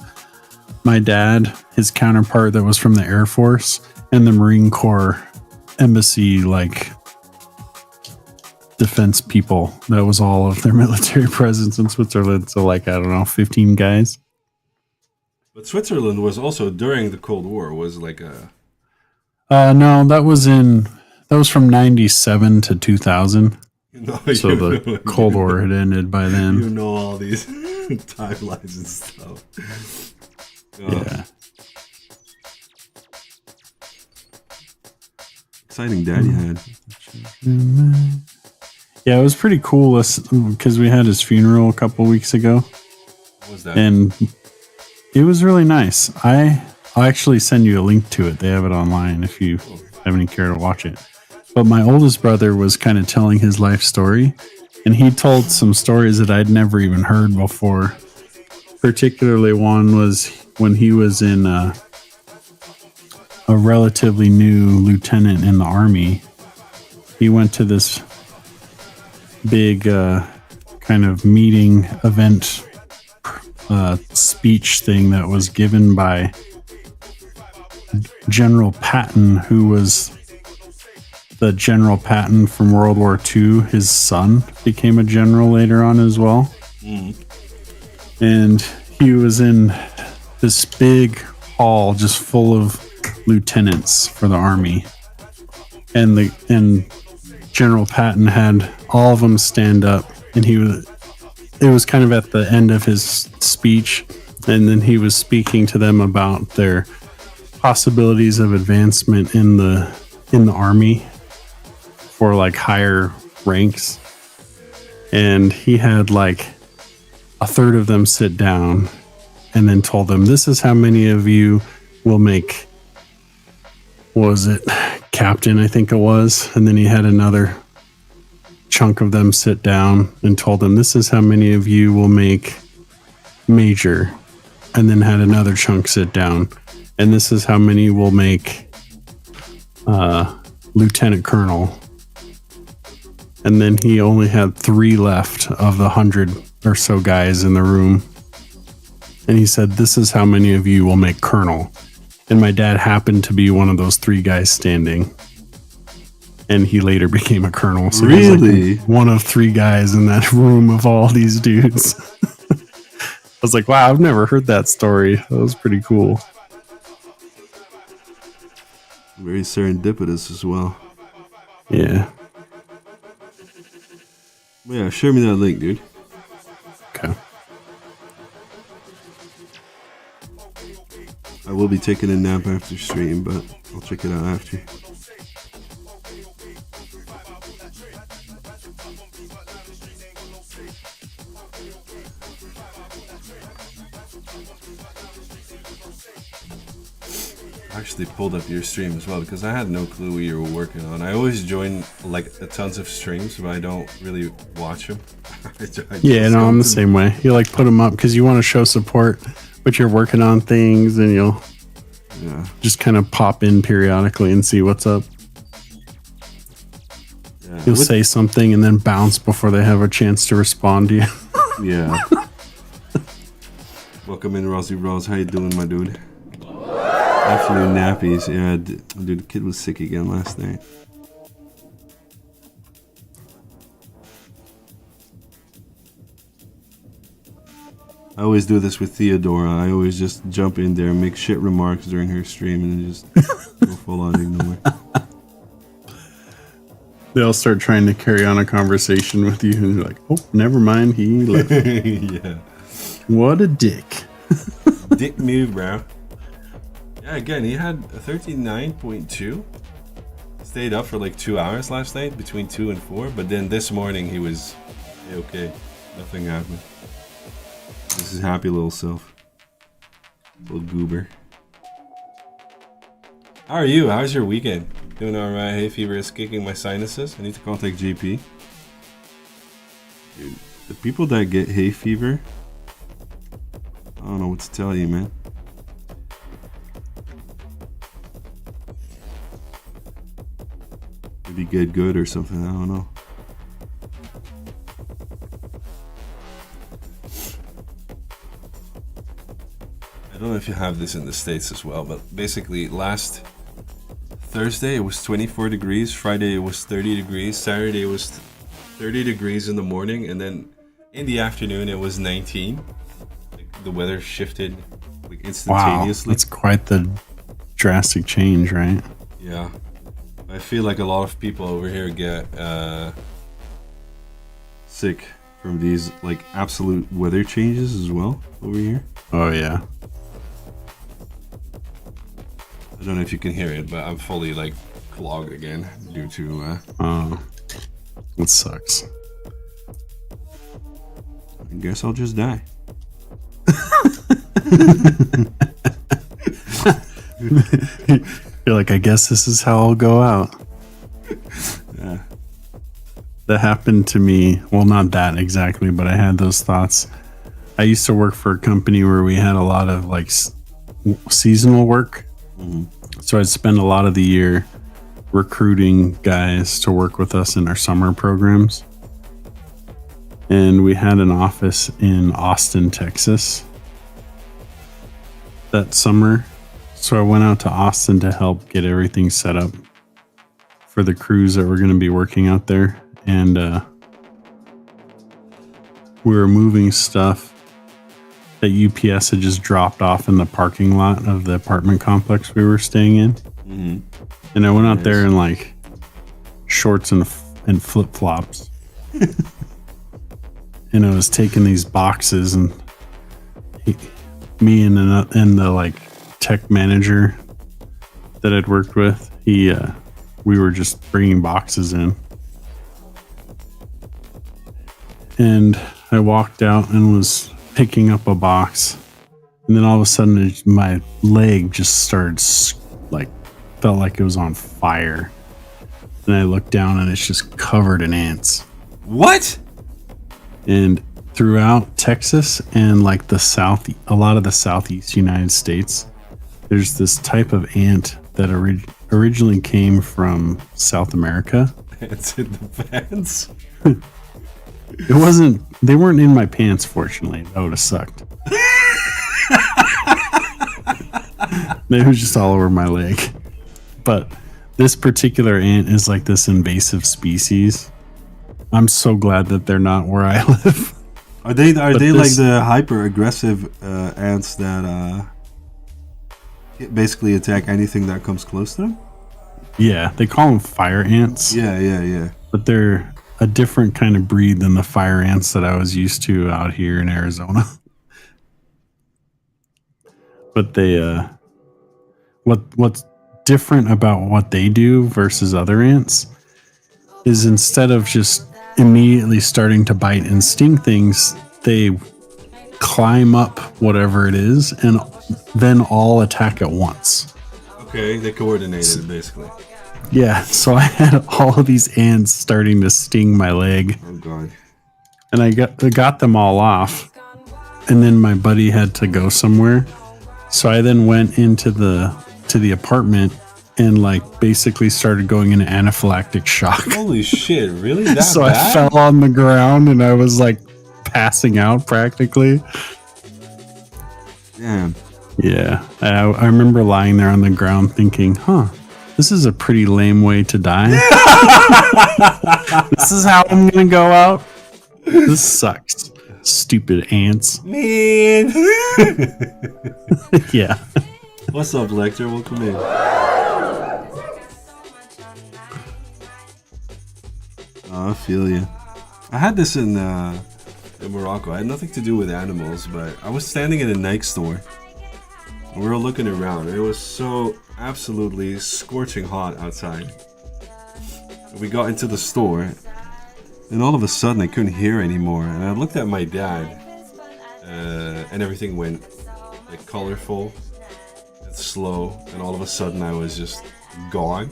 my dad, his counterpart that was from the Air Force, and the Marine Corps embassy, like defense people. That was all of their military presence in Switzerland. So like, I don't know, 15 guys. But Switzerland was also during the Cold War, was like a... No, that was from 97 to 2000. So the Cold War had ended by then. You know all these timelines and stuff. Yeah. Exciting dad you had. Yeah, it was pretty cool because we had his funeral a couple weeks ago. What was that? And it was really nice. I'll actually send you a link to it. They have it online if you have any care to watch it. But my oldest brother was kind of telling his life story, and he told some stories that I'd never even heard before. Particularly one was when he was in a relatively new lieutenant in the Army. He went to this big kind of meeting event speech thing that was given by General Patton, who was the General Patton from World War II. His son became a general later on as well. And he was in this big hall just full of lieutenants for the Army. And General Patton had all of them stand up, and it was kind of at the end of his speech, and then he was speaking to them about their possibilities of advancement in the Army for like higher ranks. And he had like a third of them sit down and then told them, this is how many of you will make, what was it, captain, I think it was. And then he had another chunk of them sit down and told them, this is how many of you will make major. And then had another chunk sit down, and this is how many will make lieutenant colonel. And then he only had 3 left of the 100 or so guys in the room. And he said, this is how many of you will make colonel. And my dad happened to be one of those 3 guys standing. And he later became a colonel. So he was like one of 3 guys in that room of all these dudes. I was like, wow, I've never heard that story. That was pretty cool. Very serendipitous as well. Yeah. Yeah, share me that link, dude. Okay. I will be taking a nap after stream, but I'll check it out after. I actually pulled up your stream as well because I had no clue what you were working on. I always join like tons of streams, but I don't really watch them. Yeah, no, I'm the same way. You like put them up because you want to show support, but you're working on things, and you'll just kind of pop in periodically and see what's up. Yeah. You'll say something and then bounce before they have a chance to respond to you. Yeah. Welcome in, Rosy Rose. How you doing, my dude? Afternoon nappies. Yeah, dude, the kid was sick again last night. I always do this with Theodora. I always just jump in there and make shit remarks during her stream and then just go full on ignore. They'll start trying to carry on a conversation with you and you're like, oh, never mind, he left. Yeah. What a dick. Dick move, bro. Yeah, again, he had a 39.2. Stayed up for like 2 hours last night, between 2 and 4. But then this morning he was okay. Nothing happened. This is happy little self. Little goober. How are you? How's your weekend? Doing alright. Hay fever is kicking my sinuses. I need to contact GP. Dude, the people that get hay fever, I don't know what to tell you, man. Maybe get good or something, I don't know. I don't know if you have this in the States as well, but basically last Thursday it was 24 degrees, Friday it was 30 degrees, Saturday it was 30 degrees in the morning, and then in the afternoon it was 19. Like, the weather shifted like Wow, instantaneously. that's quite the drastic change, right? Yeah. I feel like a lot of people over here get sick from these like absolute weather changes as well over here. Oh yeah. I don't know if you can hear it, but I'm fully like clogged again due to Oh, it sucks. I guess I'll just die. You're like, I guess this is how I'll go out. Yeah. That happened to me. Well, not that exactly, but I had those thoughts. I used to work for a company where we had a lot of like seasonal work. So I'd spend a lot of the year recruiting guys to work with us in our summer programs. And we had an office in Austin, Texas that summer. So I went out to Austin to help get everything set up for the crews that were going to be working out there. And we were moving stuff that UPS had just dropped off in the parking lot of the apartment complex we were staying in. Mm-hmm. And I went out there in like shorts and flip flops. And I was taking these boxes, and me and the like tech manager that I'd worked with, we were just bringing boxes in. And I walked out and was picking up a box, and then all of a sudden my leg just started like felt like it was on fire, and I looked down and it's just covered in ants. What? And throughout Texas and like a lot of the southeast United States, there's this type of ant that originally came from South America. Pants in the pants. They weren't in my pants, fortunately. That would have sucked. They were just all over my leg. But this particular ant is like this invasive species. I'm so glad that they're not where I live. Are they like the hyper aggressive ants that basically attack anything that comes close to them? Yeah, they call them fire ants. Yeah. But they're a different kind of breed than the fire ants that I was used to out here in Arizona. But they what's different about what they do versus other ants is instead of just immediately starting to bite and sting things, they climb up whatever it is and then all attack at once. Okay, they coordinated basically. Yeah, so I had all of these ants starting to sting my leg. Oh god. And I got them all off. And then my buddy had to go somewhere. So I then went into the apartment and like basically started going into anaphylactic shock. Holy shit, really? That So bad? I fell on the ground and I was like passing out practically. Damn. Yeah. I remember lying there on the ground thinking, this is a pretty lame way to die. This is how I'm going to go out. This sucks. Stupid ants. Man. Yeah. What's up, Lecter? Welcome in. Oh, I feel you. I had this in Morocco. I had nothing to do with animals, but I was standing in a Nike store. We were looking around. It was so absolutely scorching hot outside. We got into the store, and all of a sudden I couldn't hear anymore. And I looked at my dad, and everything went like colorful and slow. And all of a sudden I was just gone.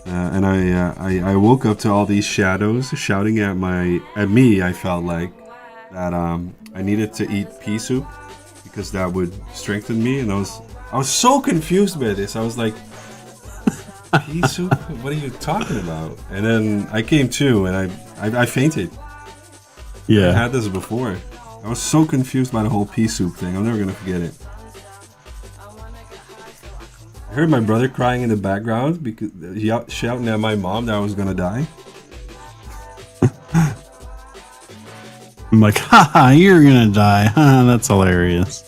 and I woke up to all these shadows shouting at me. I felt like that I needed to eat pea soup because that would strengthen me, and I was so confused by this. I was like, pea soup? What are you talking about? And then I came to, and I fainted. I Yeah. had this before. I was so confused by the whole pea soup thing. I'm never gonna forget it. I heard my brother crying in the background because he shouting at my mom that I was gonna die. I'm like, haha, you're gonna die. Haha, that's hilarious.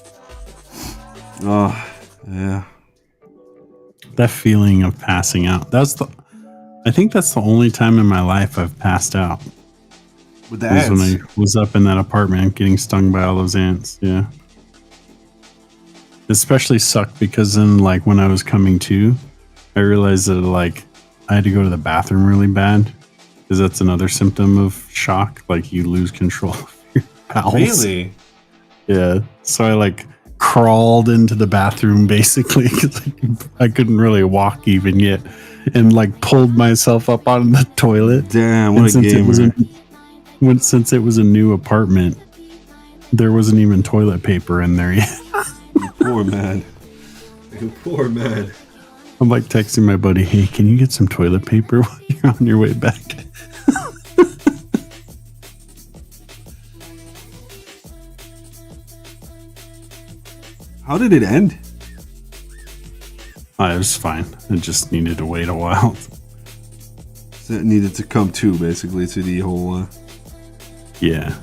Oh, yeah. That feeling of passing out. I think that's the only time in my life I've passed out. With the Was when ants. I was up in that apartment getting stung by all those ants. Yeah. Especially sucked because then, like, when I was coming to, I realized that, like, I had to go to the bathroom really bad because that's another symptom of shock. Like, you lose control of your bowels. Really? Yeah. So I, like, crawled into the bathroom basically because I couldn't really walk even yet, and, like, pulled myself up on the toilet. Damn, what a since gamer. since it was a new apartment, there wasn't even toilet paper in there yet. You poor man. You poor man. I'm like texting my buddy, hey, can you get some toilet paper while you're on your way back? How did it end? It was fine. It just needed to wait a while. So it needed to come to, basically, to the whole... Yeah.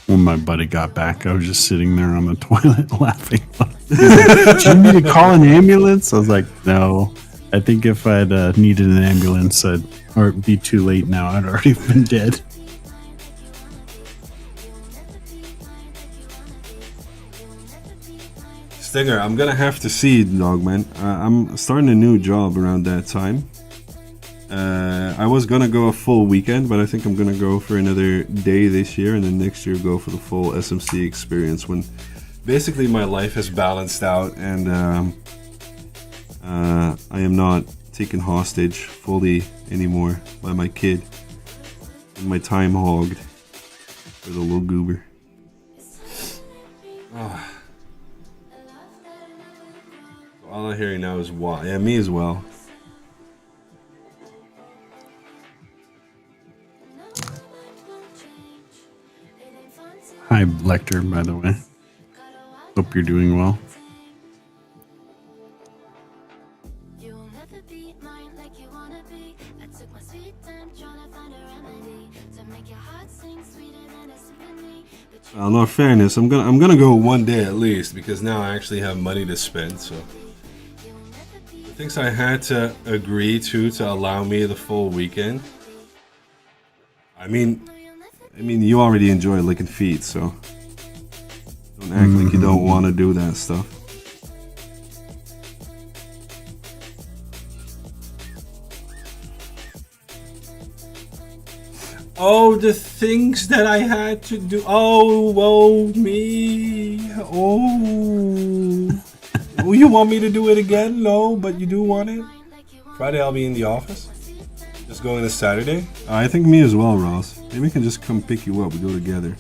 When my buddy got back, I was just sitting there on the toilet laughing. Do you need to call an ambulance? I was like, no. I think if I'd needed an ambulance, or it'd be too late now. I'd already been dead. Stinger, I'm gonna have to see, Dogman. I'm starting a new job around that time. I was gonna go a full weekend, but I think I'm gonna go for another day this year, and then next year go for the full SMC experience when basically my life has balanced out and I am not taken hostage fully anymore by my kid and my time hogged for the little goober. All I'm hearing now is why. Yeah, me as well. Hi, Lecter, by the way. Hope you're doing well. Well, in all fairness, I'm gonna go one day at least because now I actually have money to spend. So the things I had to agree to allow me the full weekend. I mean, you already enjoy licking feet, so don't act like you don't want to do that stuff. Oh, the things that I had to do. Oh, whoa, me. Oh. Oh, you want me to do it again? No, but you do want it? Friday I'll be in the office. Just going this Saturday. I think me as well, Ross. Maybe we can just come pick you up. We go together.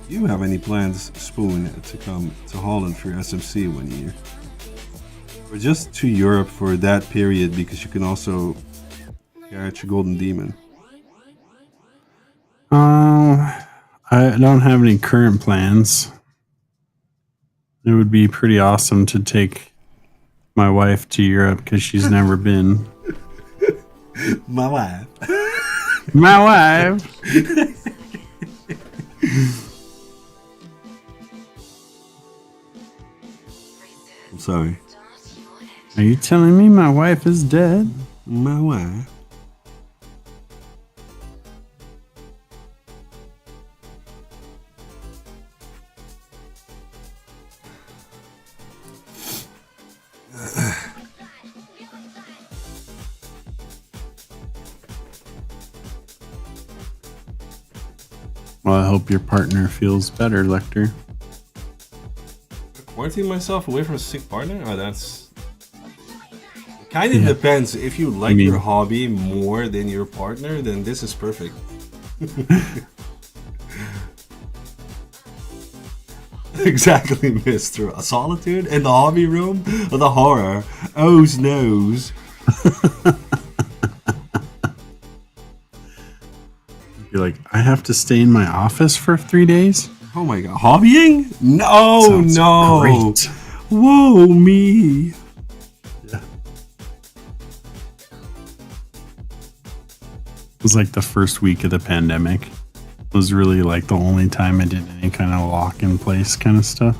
Do you have any plans, Spoon, to come to Holland for SMC one year? Or just to Europe for that period because you can also catch a golden demon? I don't have any current plans. It would be pretty awesome to take my wife to Europe because she's never been. My wife. My wife. I'm sorry. Are you telling me my wife is dead? My wife. Well, I hope your partner feels better, Lecter. quarantine myself away from a sick partner? Oh, that's kind of depends. If you like your hobby more than your partner, then this is perfect. Exactly, Mister. A solitude in the hobby room of the horror. Oh's nose. You're like, I have to stay in my office for 3 days? Oh my god, hobbying? No, Sounds no. great. Whoa, me. Yeah. It was like the first week of the pandemic. It was really like the only time I did any kind of lock in place kind of stuff.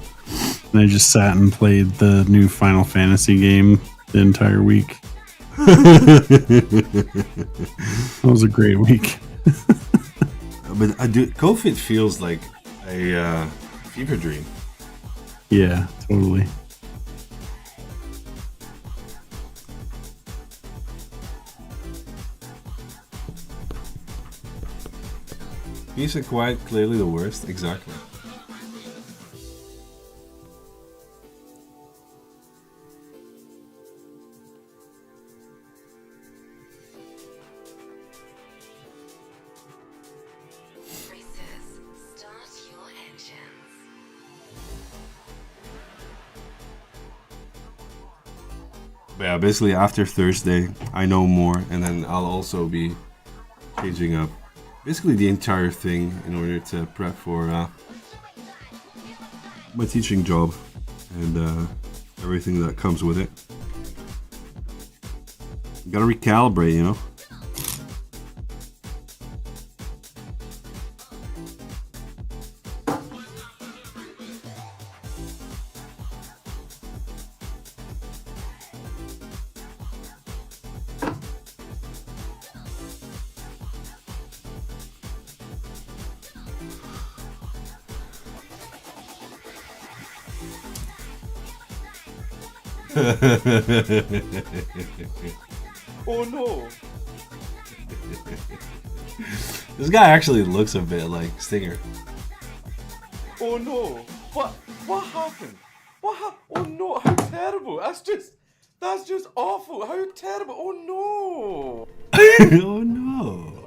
And I just sat and played the new Final Fantasy game the entire week. That was a great week. But COVID feels like a fever dream. Yeah, totally. Peace and quiet, clearly the worst. Exactly. Start your engines. But yeah, basically after Thursday, I know more, and then I'll also be changing up basically the entire thing in order to prep for my teaching job and everything that comes with it. Gotta recalibrate, you know? Oh no! This guy actually looks a bit like Stinger. Oh no! What happened? Oh no! How terrible! That's just awful! How terrible! Oh no! Oh no!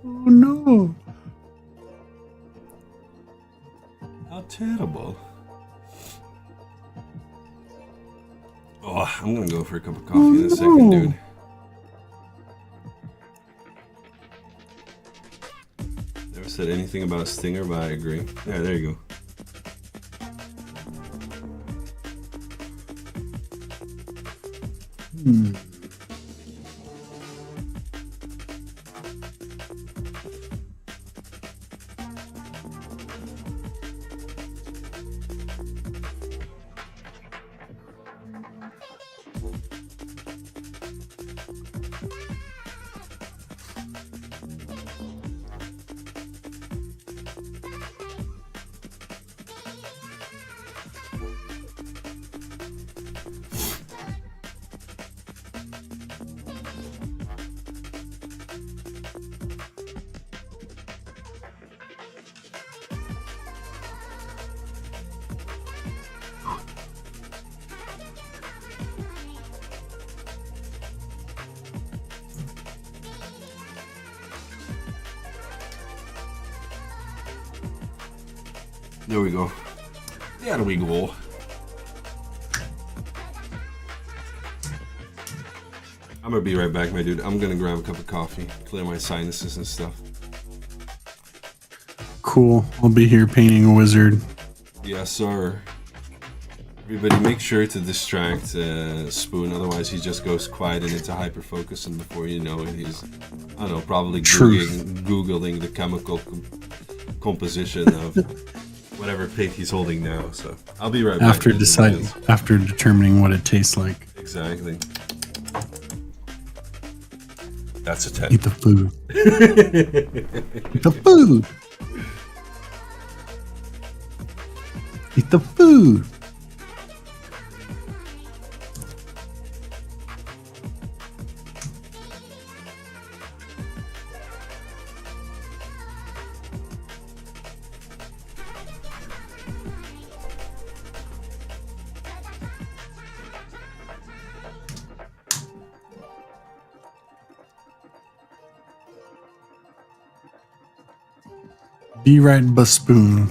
Oh no! How terrible. Oh, I'm gonna go for a cup of coffee in a second, dude. Never said anything about Stinger, but I agree. Yeah, there you go. There we go. There we go. I'm gonna be right back, my dude. I'm gonna grab a cup of coffee, clear my sinuses and stuff. Cool. I'll be here painting a wizard. Yes, sir. Everybody make sure to distract Spoon, otherwise he just goes quiet and into hyperfocus, and before you know it, he's, I don't know, probably Googling the chemical composition of whatever pig he's holding now. So I'll be right back. After determining what it tastes like. Exactly. That's a 10. Eat the food. Eat the food. Eat the food. Be right Buspoon.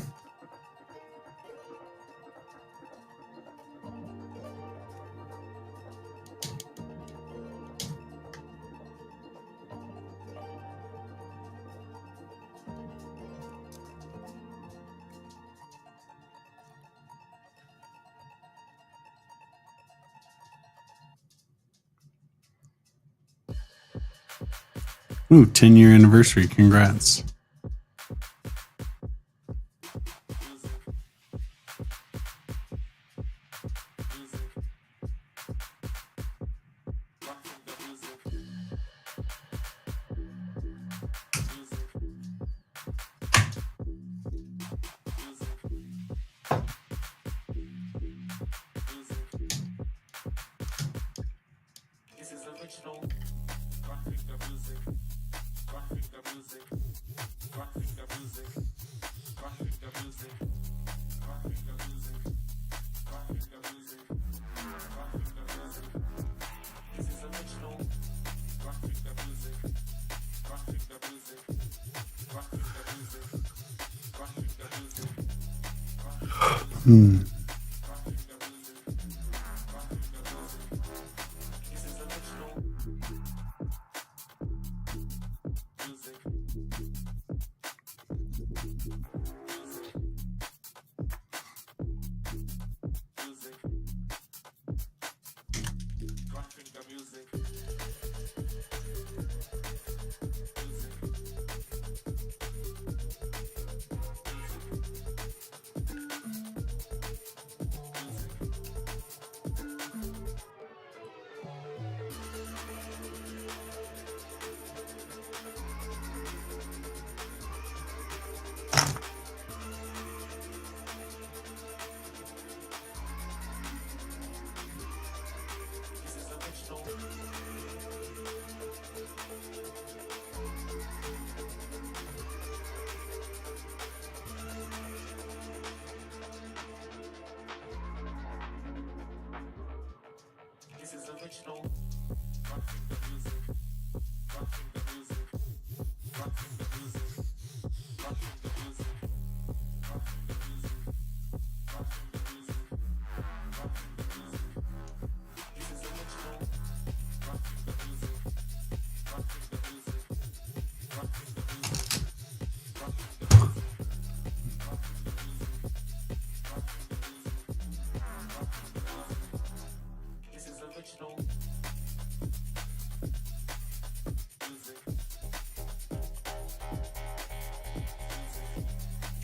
Ooh, 10-year anniversary. Congrats.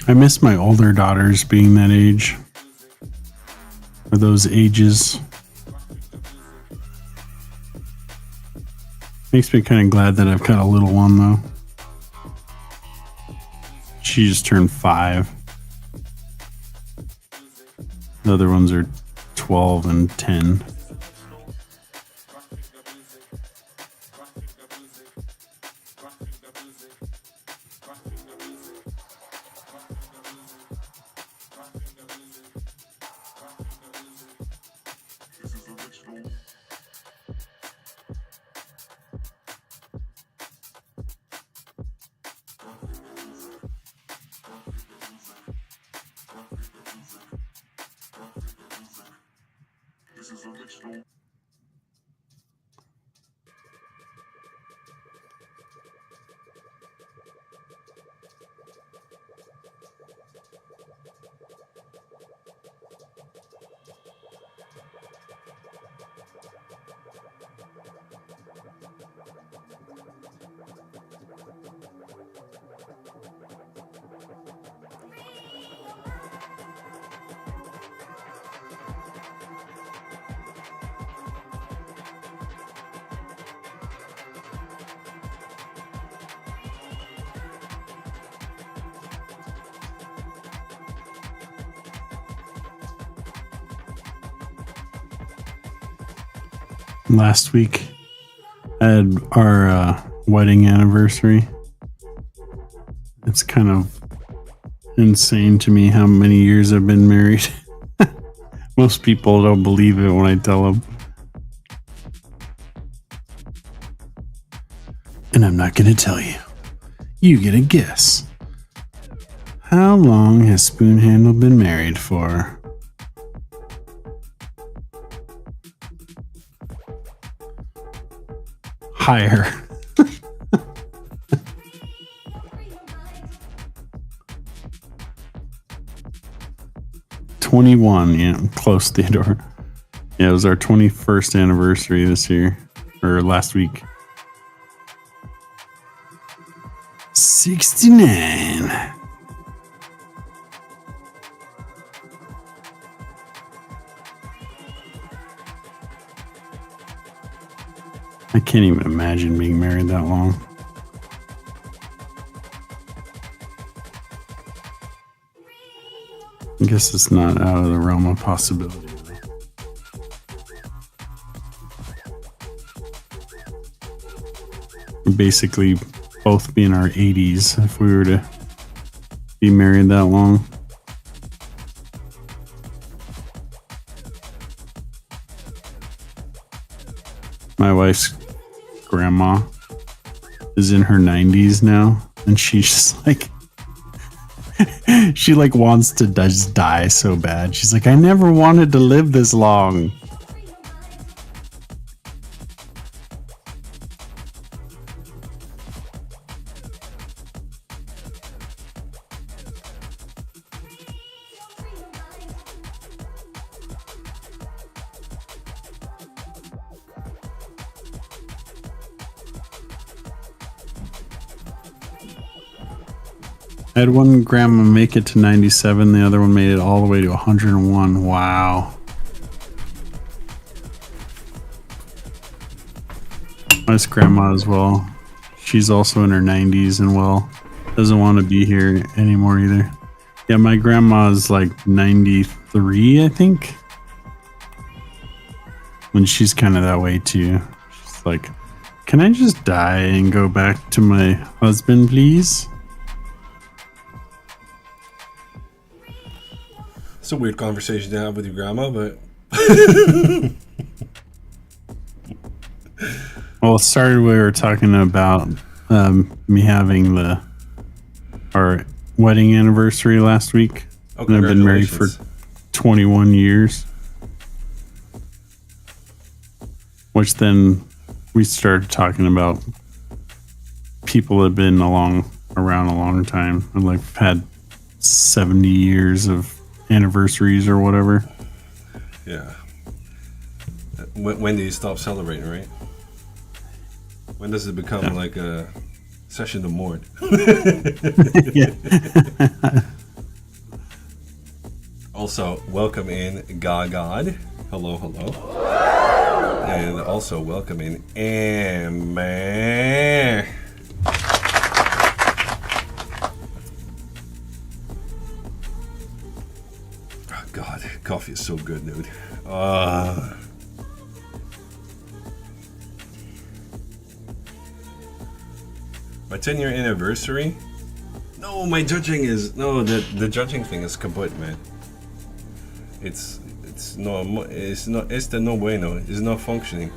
I miss my older daughters being that age. Or those ages. Makes me kind of glad that I've got a little one, though. She just turned 5. The other ones are 12 and 10. Last week had our wedding anniversary. It's kind of insane to me how many years I've been married. Most people don't believe it when I tell them. And I'm not going to tell you. You get a guess. How long has Spoonhandle been married for? Higher. 21, yeah, close, Theodore. Yeah, it was our 21st anniversary this year, or last week. 69. I can't even imagine being married that long. I guess it's not out of the realm of possibility. We'd basically both be in our 80s if we were to be married that long. My wife's grandma is in her 90s now, and she's just like, she like wants to just die so bad. She's like, I never wanted to live this long. I had one grandma make it to 97, the other one made it all the way to 101. Wow. My grandma as well. She's also in her 90s and well, doesn't want to be here anymore either. Yeah, my grandma's like 93, I think. And she's kind of that way too. She's like, can I just die and go back to my husband, please? It's a weird conversation to have with your grandma, but well, it started we were talking about me having our wedding anniversary last week. Oh, and I've been married for 21 years. Which then we started talking about people that have been around a long time. And like had 70 years of anniversaries or whatever. Yeah. When do you stop celebrating, right? When does it become like a session de mort? Also, welcome in Gagad. Hello, hello. And also welcome in Amber. Oh God, coffee is so good, dude. My 10-year anniversary? No, my judging is the judging thing is kaput, man. It's no bueno. It's not functioning.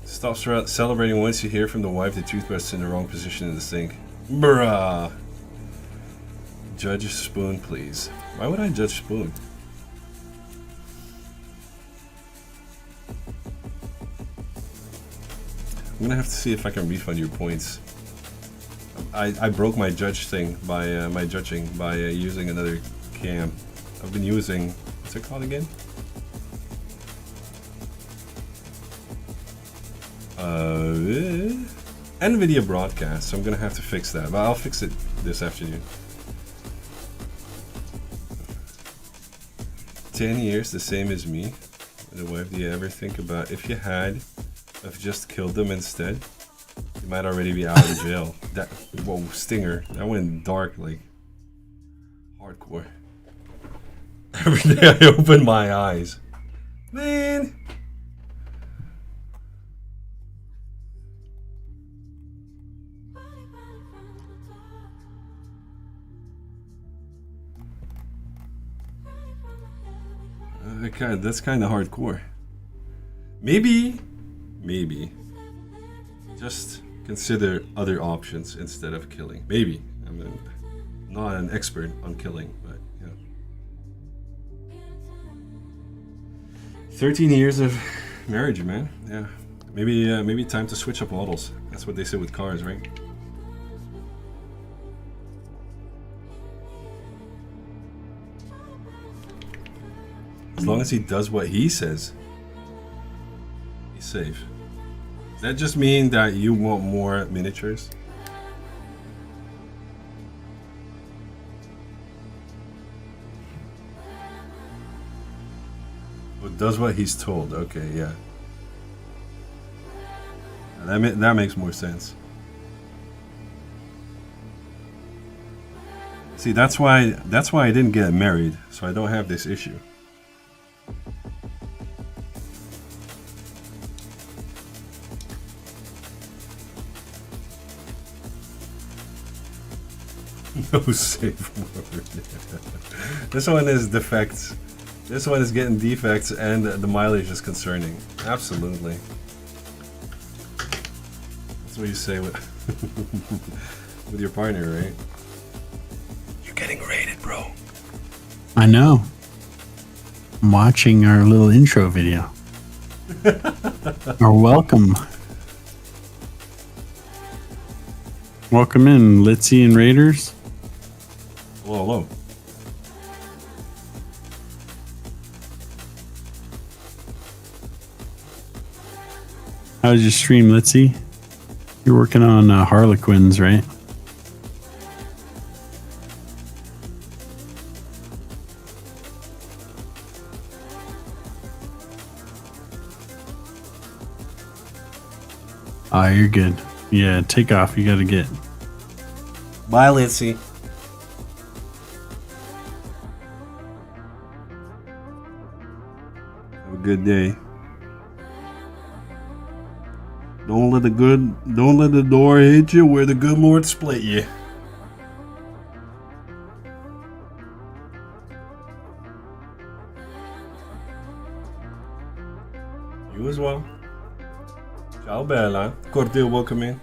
Stop celebrating once you hear from the wife the toothbrush in the wrong position in the sink. Bruh. Judge Spoon, please. Why would I judge Spoon? I'm gonna have to see if I can refund your points. I broke my judge thing by using another cam. I've been using, what's it called again? NVIDIA Broadcast. So I'm gonna have to fix that, but I'll fix it this afternoon. 10 years, the same as me. The wife, do you ever think about if you had have just killed them instead? You might already be out of jail. That whoa, Stinger. That went dark, like hardcore. Every day I open my eyes. Man. That's kind of hardcore. Maybe, just consider other options instead of killing. Maybe. I'm not an expert on killing, but yeah. 13 years of marriage, man. Yeah. Maybe time to switch up models. That's what they say with cars, right? As long as he does what he says, he's safe. Does that just mean that you want more miniatures? Well, does what he's told. Okay, yeah. That makes more sense. See, that's why I didn't get married, so I don't have this issue. No safe word. This one is defects. This one is getting defects, and the mileage is concerning. Absolutely. That's what you say with with your partner, right? You're getting rated, bro. I know. I'm watching our little intro video. Or welcome. Welcome in, Litzy and Raiders. Hello, hello. How's your stream, Litzy? You're working on Harlequins, right? Ah, you're good. Yeah, take off. You gotta get. Bye, Litzy. Have a good day. Don't let the door hit you where the good Lord split you. You as well. Ciao Bella. Cordial welcome in.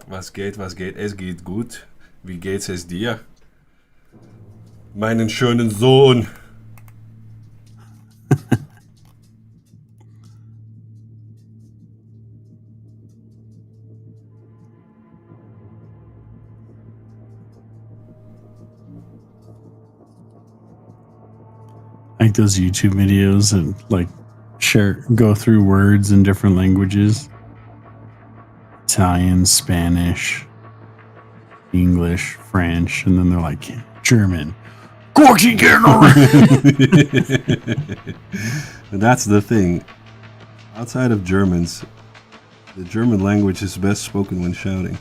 Was geht? Es geht gut. Wie geht's es dir? Meinen schönen Sohn. I like those YouTube videos and like go through words in different languages. Italian, Spanish, English, French, and then they're like German. And that's the thing. Outside of Germans, the German language is best spoken when shouting.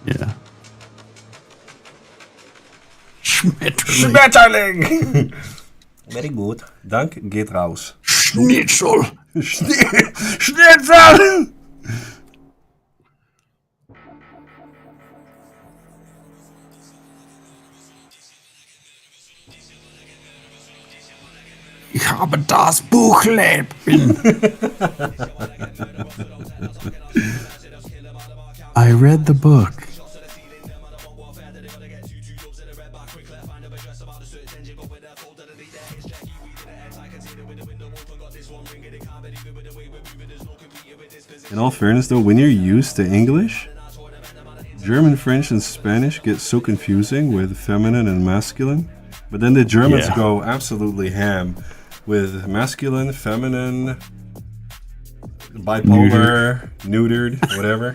Yeah. Schmetterling! Very good. Dank geht raus. Schnitzel! Schnitzel! Ich habe das Buchleben. I read the book. In all fairness though, when you're used to English, German, French, and Spanish get so confusing with feminine and masculine. But then the Germans go absolutely ham with masculine, feminine, bipolar, neutered, whatever.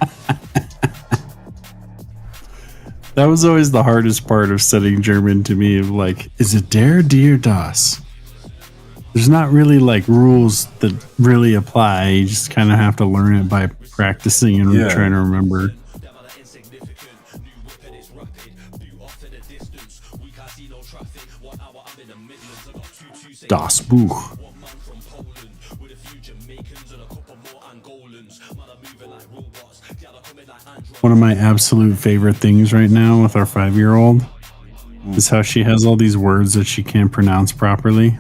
That was always the hardest part of studying German to me. Like, is it der, die, or das? There's not really like rules that really apply. You just kind of have to learn it by practicing and trying to remember. Das Buch. One of my absolute favorite things right now with our 5-year-old is how she has all these words that she can't pronounce properly.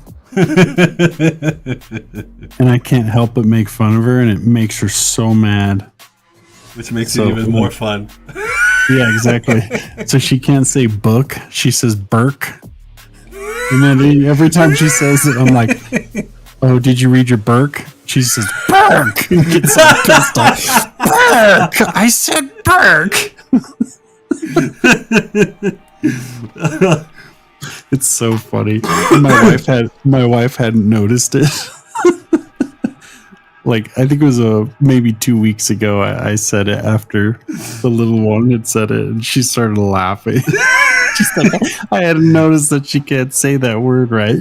And I can't help but make fun of her, and it makes her so mad. Which makes So, it even more fun. Yeah, exactly. So she can't say book, she says Burke. And then every time she says it, I'm like, oh, did you read your Burke? She says Burke. And gets all pissed off. Burke! I said Burke! It's so funny. My wife hadn't noticed it. Like, I think it was maybe 2 weeks ago. I said it after the little one had said it, and she started laughing. She's like, I hadn't noticed that she can't say that word right.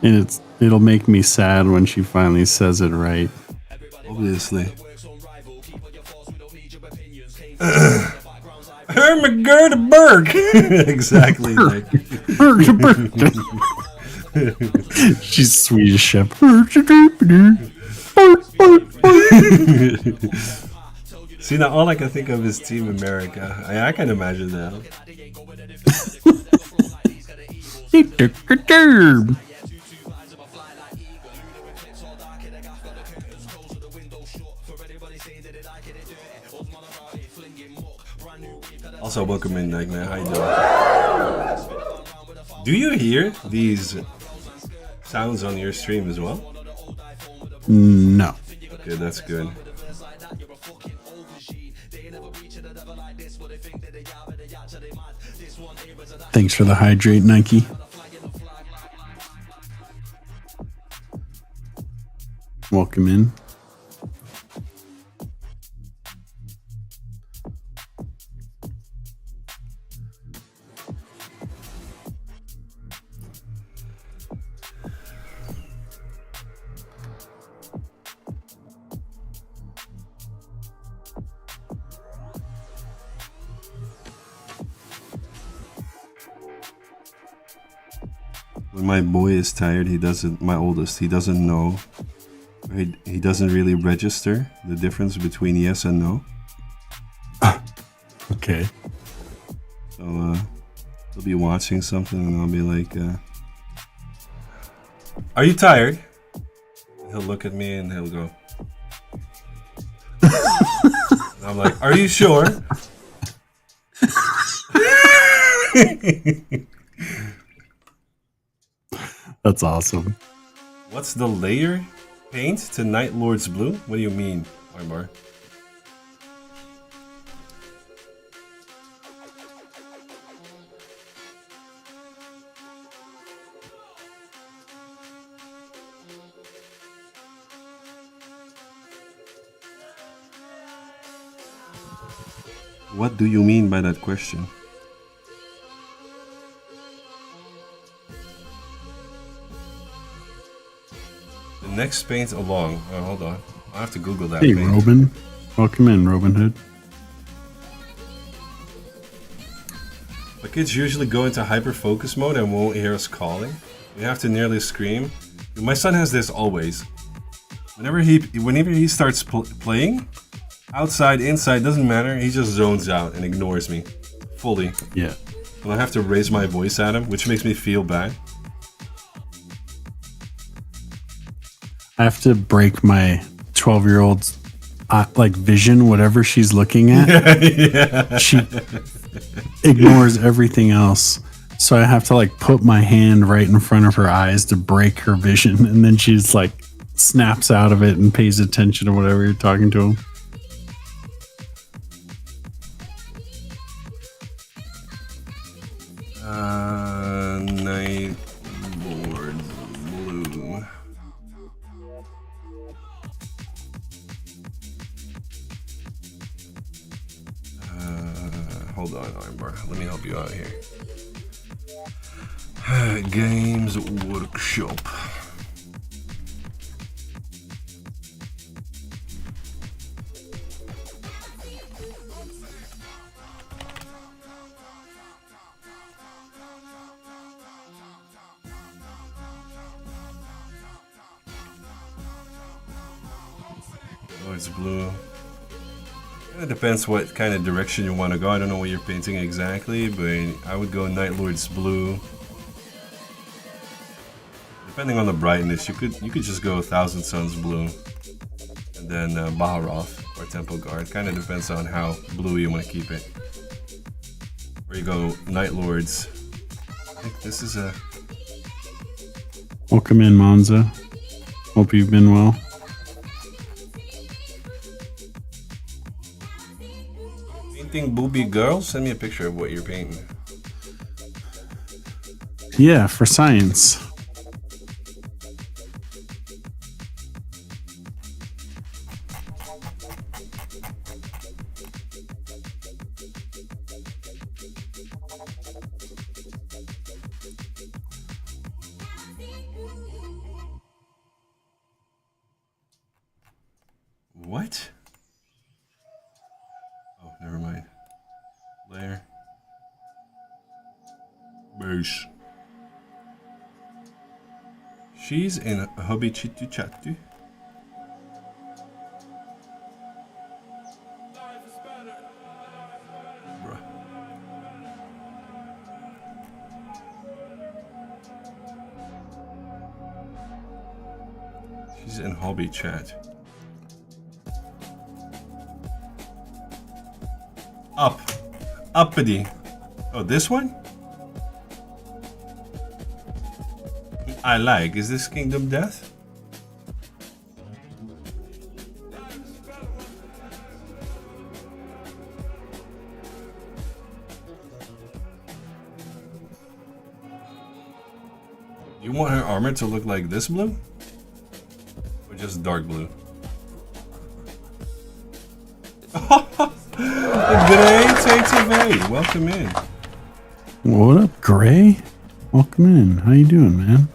And it'll make me sad when she finally says it right. Obviously. Hermagurda Burke. Exactly. Nick. She's Swedish Chef. See, now all I can think of is Team America. I can imagine that. Also, welcome in, Nightmare. How you doing? Do you hear these sounds on your stream as well? No. Okay, that's good. Thanks for the hydrate, Nike. Welcome in. When my boy is tired, he doesn't. My oldest, he doesn't know. He doesn't really register the difference between yes and no. Okay. So he'll be watching something, and I'll be like, "Are you tired?" And he'll look at me and he'll go. And I'm like, "Are you sure?" That's awesome. What's the layer paint to Night Lord's Blue? What do you mean, Armbar? What do you mean by that question? The next paint along. Oh, hold on. I have to Google that. Hey, paint. Robin. Welcome in, Robin Hood. My kids usually go into hyper focus mode and won't hear us calling. We have to nearly scream. My son has this always. Whenever he starts playing, outside, inside, doesn't matter. He just zones out and ignores me fully. Yeah. And I have to raise my voice at him, which makes me feel bad. I have to break my 12-year-old's like vision, whatever she's looking at. Yeah. She ignores everything else. So I have to like put my hand right in front of her eyes to break her vision, and then she's like snaps out of it and pays attention to whatever you're talking to him. Night Lord Blue. Hold on, Armbar. Let me help you out here. Games Workshop. Oh, it's blue. It depends what kind of direction you want to go. I don't know what you're painting exactly, but I would go Night Lord's blue. Depending on the brightness, you could just go Thousand Suns blue, and then Baharoth or Temple Guard. Kind of depends on how blue you want to keep it. Or you go Night Lords. I think this is a. Welcome in, Monza. Hope you've been well. Painting booby girls? Send me a picture of what you're painting. Yeah, for science. What? Oh, never mind. Layer. Boosh. She's in Hobby Chitu Chatu. Bruh. She's in Hobby Chat. Up. Uppity. Oh, this one? I like. Is this Kingdom Death? You want her armor to look like this blue? Or just dark blue? Gray takes away. Welcome in. What up, Gray? Welcome in. How you doing, man?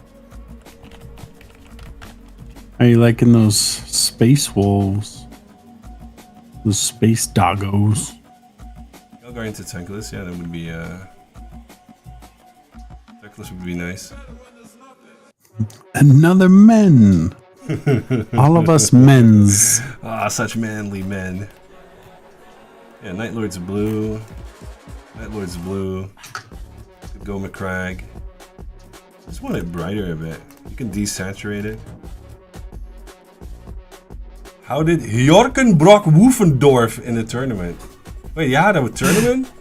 How you liking those space wolves? Those space doggos? I'll go into Tankless. Yeah, that would be Tankless would be nice. Another men. All of us men's. Ah, such manly men. Yeah, Night Lord's blue. Night Lord's blue. Could go McCrag. Just want it brighter a bit. You can desaturate it. How did Jorgen Brock Woofendorf in the tournament? Wait, you had a tournament?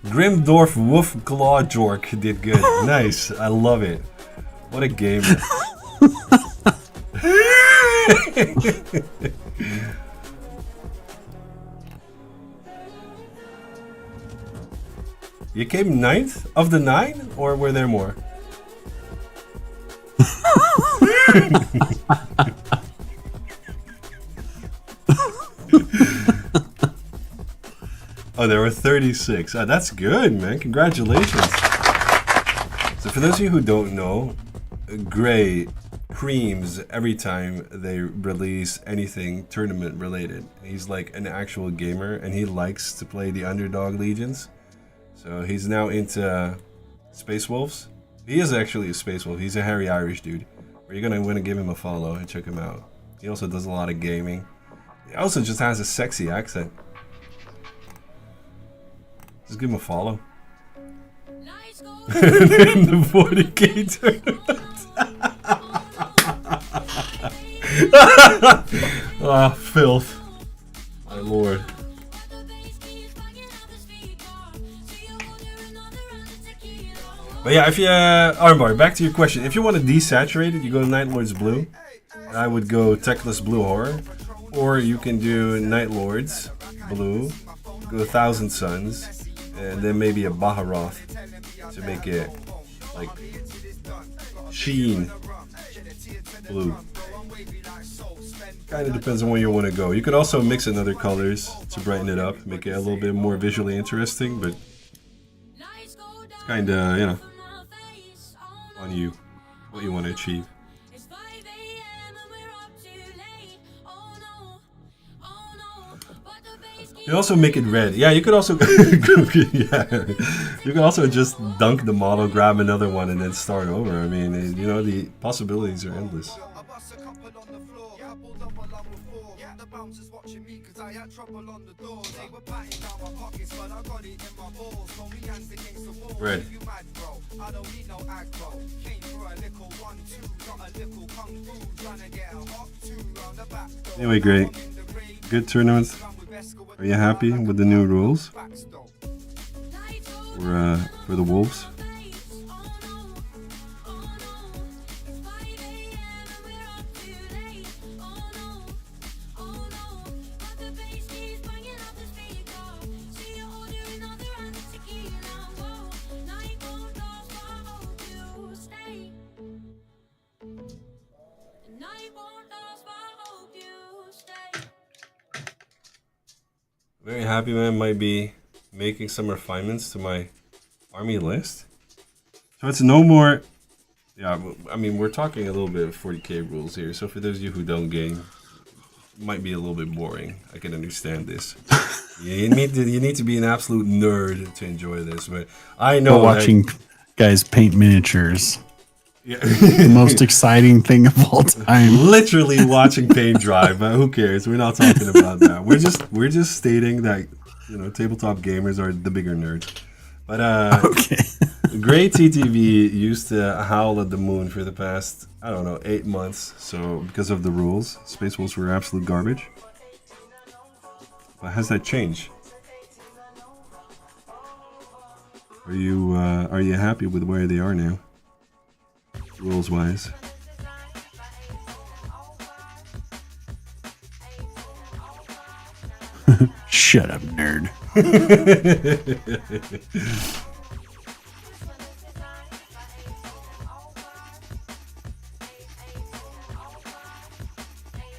Grimdorf Wolf Clawjork did good. Nice. I love it. What a gamer. You came 9th of the 9? Or were there more? Oh, there were 36. Ah, that's good, man. Congratulations. So for those of you who don't know, Gray creams every time they release anything tournament related. He's like an actual gamer and he likes to play the underdog legions. So he's now into Space Wolves. He is actually a Space Wolf. He's a hairy Irish dude. You're gonna want to give him a follow and check him out. He also does a lot of gaming. He also just has a sexy accent. Just give him a follow. In the 40k tournament. Ah, filth. My lord. But yeah, if you Armbar, back to your question. If you want to desaturate it, you go to Night Lord's blue. I would go Techless Blue Horror, or you can do Night Lords blue, go Thousand Suns, and then maybe a Baharoth to make it like sheen blue. Kind of depends on where you want to go. You could also mix in other colors to brighten it up, make it a little bit more visually interesting, but it's kind of, you know, on you, what you want to achieve. You also make it red. Yeah, you could also yeah. You could also just dunk the model, grab another one, and then start over. I mean, you know, the possibilities are endless. I bust a couple on the floor. Yeah, I pulled up along with four. Yeah, the bouncers watching me cause I had trouble on the door. They were patting down my pockets, but I got it in my balls. So me hands against the wall. Red. You mad, bro? I don't need no aggro. Came for a little 1-2, not a little kung fu. Trying to get a hop 2 round the back door. Anyway, great. Good tournament. Are you happy with the new rules for the Wolves? Very happy, man. Might be making some refinements to my army list. So it's no more. Yeah, I mean, we're talking a little bit of 40k rules here. So for those of you who don't game, it might be a little bit boring. I can understand this. You need to be an absolute nerd to enjoy this. But I know watching guys paint miniatures. Yeah. The most exciting thing of all time. Literally watching paint dry, but who cares? We're not talking about that. We're just stating that, you know, tabletop gamers are the bigger nerds. But okay. Great TTV used to howl at the moon for the past, I don't know, 8 months. So because of the rules, Space Wolves were absolute garbage. But has that changed? Are you happy with where they are now? Rules wise. Shut up, nerd.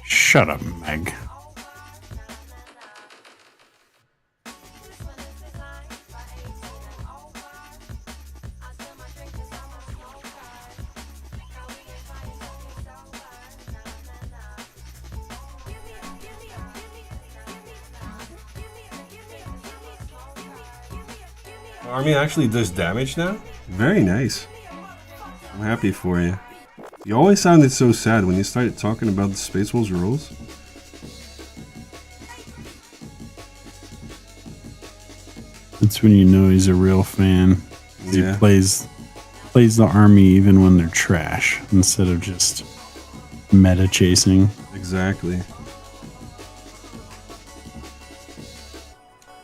Shut up, Meg. Army actually does damage now? Very nice. I'm happy for you. You always sounded so sad when you started talking about the Space Wolves rules. That's when you know he's a real fan. Yeah. He plays the army even when they're trash instead of just meta chasing. Exactly.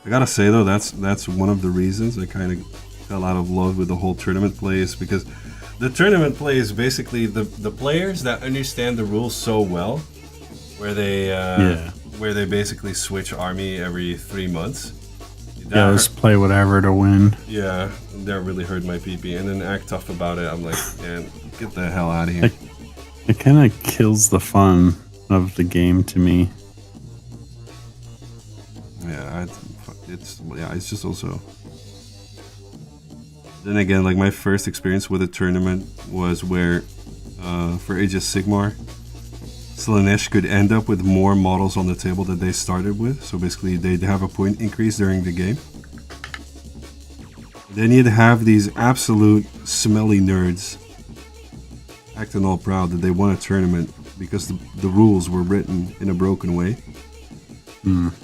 I gotta say though, that's one of the reasons I kind of fell out of love with the whole tournament play, is because the tournament play is basically the players that understand the rules so well, where they basically switch army every 3 months. Yeah, just play whatever to win. Yeah, that really hurt my PP, and then act tough about it. I'm like, man, get the hell out of here. It kind of kills the fun of the game to me. Yeah, it's just also. Then again, like my first experience with a tournament was where, for Age of Sigmar, Slaanesh could end up with more models on the table that they started with. So basically, they'd have a point increase during the game. Then you'd have these absolute smelly nerds acting all proud that they won a tournament because the rules were written in a broken way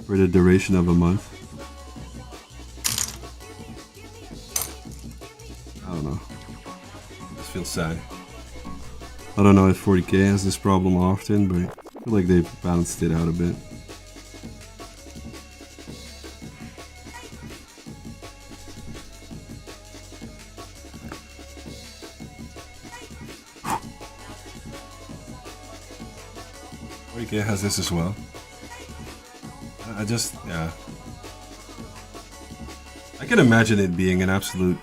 for the duration of a month. I don't know. I just feel sad. I don't know if 40k has this problem often, but I feel like they've balanced it out a bit. It has this as well. I can imagine it being an absolute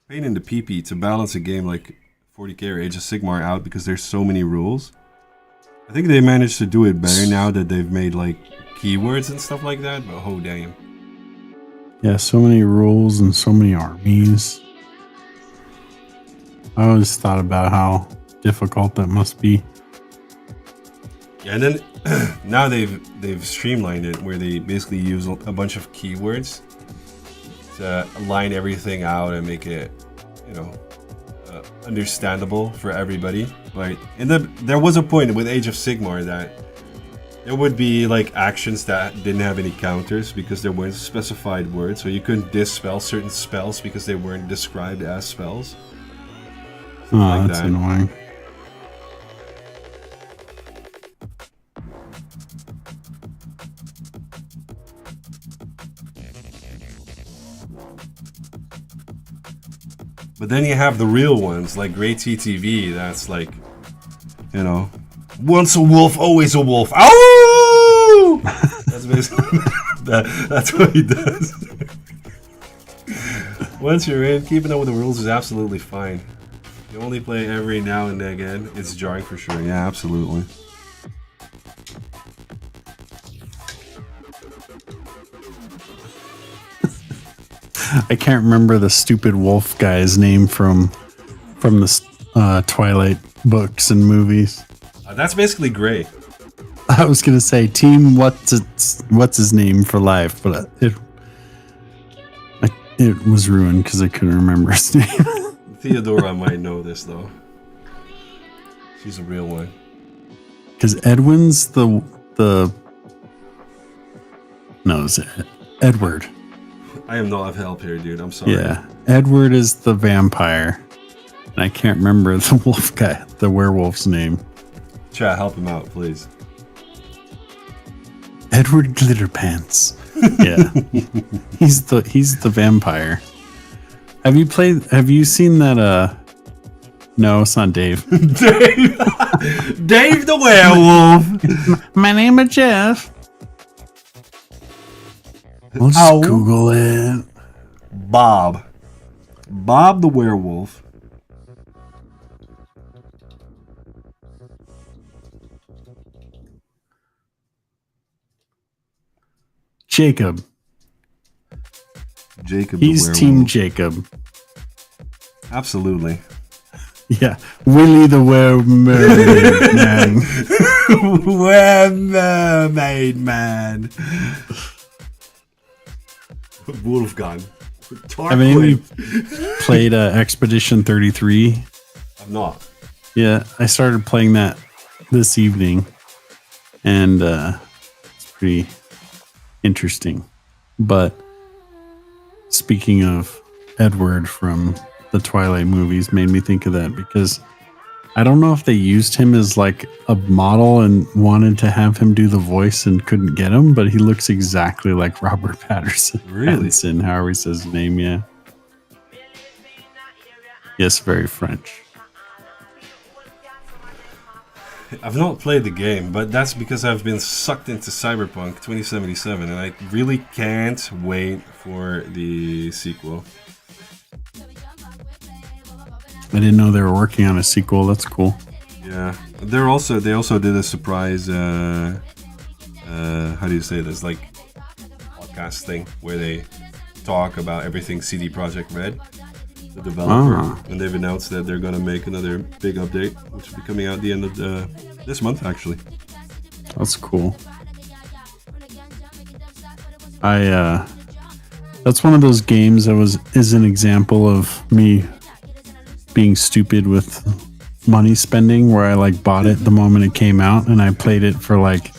pain in the pee-pee to balance a game like 40k or Age of Sigmar out because there's so many rules. I think they managed to do it better now that they've made like keywords and stuff like that, but oh damn. Yeah, so many rules and so many armies. I always thought about how difficult that must be. And then now they've streamlined it where they basically use a bunch of keywords to line everything out and make it, understandable for everybody. Like there was a point with Age of Sigmar that there would be like actions that didn't have any counters because there weren't specified words, so you couldn't dispel certain spells because they weren't described as spells. Oh, like that's that. annoying. But then you have the real ones, like Great TTV, that's like, once a wolf, always a wolf. Ow! That's basically, that's what he does. Once you're in, keeping up with the rules is absolutely fine. You only play every now and again, it's jarring for sure. Yeah, absolutely. I can't remember the stupid wolf guy's name from the Twilight books and movies. That's basically Gray. I was gonna say Team what's his name for life, but it was ruined because I couldn't remember his name. Theodora might know this though. She's a real one. Because Edwin's the no, it's Edward. I am not of help here, dude. I'm sorry. Yeah, Edward is the vampire, and I can't remember the wolf guy, the werewolf's name. Chat, help him out, please. Edward Glitterpants. Yeah, he's the vampire. Have you seen that? No, it's not Dave. Dave the werewolf. My name is Jeff. We'll just Ow. Google it. Bob the werewolf. Jacob. Jacob He's the werewolf. Team Jacob. Absolutely. Yeah, Willie the Mermaid Man. Mermaid Man. Wolfgang. Have any of you played Expedition 33? I'm not. Yeah, I started playing that this evening, and it's pretty interesting. But speaking of Edward from the Twilight movies, made me think of that because I don't know if they used him as like a model and wanted to have him do the voice and couldn't get him, but he looks exactly like Robert Patterson. Really? Pattinson, however he says his name, yeah. Yes, very French. I've not played the game, but that's because I've been sucked into Cyberpunk 2077, and I really can't wait for the sequel. I didn't know they were working on a sequel. That's cool. Yeah, they also did a surprise. How do you say this? Like podcast thing where they talk about everything CD Projekt Red, the developer, and they've announced that they're gonna make another big update, which will be coming out at the end of this month, actually. That's cool. That's one of those games that is an example of me being stupid with money spending, where I like bought it the moment it came out and I played it for like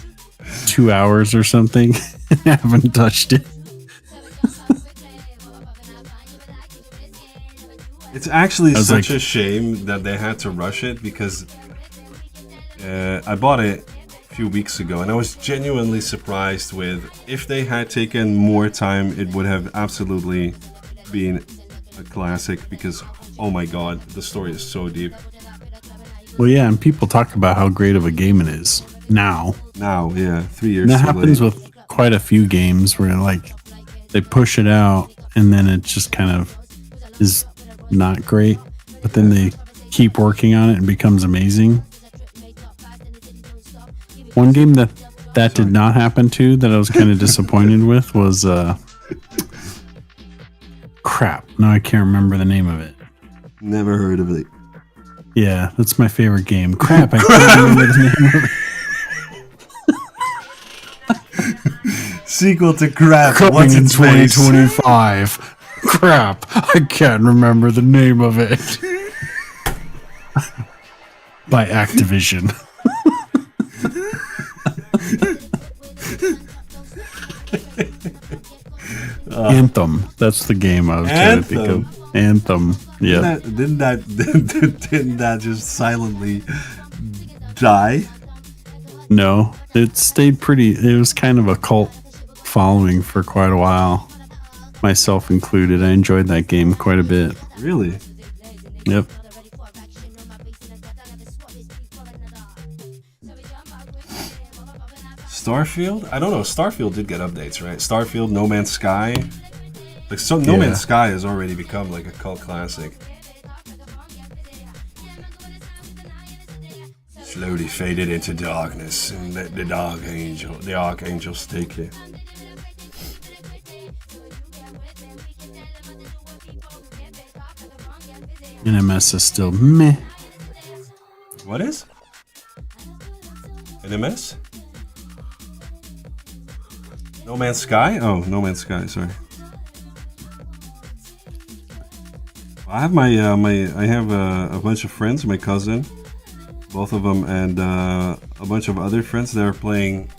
2 hours or something and I haven't touched it. It's actually such like- a shame that they had to rush it because I bought it a few weeks ago and I was genuinely surprised with if they had taken more time, it would have absolutely been a classic because, oh my god, the story is so deep. Well, yeah, and people talk about how great of a game it is now. Now, yeah, 3 years And that too happens late. with quite a few games where like they push it out and then it just kind of is not great, but then they keep working on it and becomes amazing. One game that did not happen to, that I was kind of disappointed with, was crap. Now I can't remember the name of it. Never heard of it. Yeah, that's my favorite game. Crap, I can't remember the name of it. Sequel to Crap. Coming What's in its face? 2025. Crap, I can't remember the name of it. By Activision. Anthem. That's the game I was trying to think of. Anthem. Yeah. Didn't that just silently die? No, it stayed pretty. It was kind of a cult following for quite a while, myself included. I enjoyed that game quite a bit. Really? Yep. Starfield? I don't know. Starfield did get updates, right? Starfield, No Man's Sky. Like, so No Man's Sky has already become like a cult classic. Slowly faded into darkness, and let the archangels take you. NMS is still meh. What is? NMS? No Man's Sky? Oh, No Man's Sky. Sorry. I have I have a bunch of friends. My cousin, both of them, and a bunch of other friends that are playing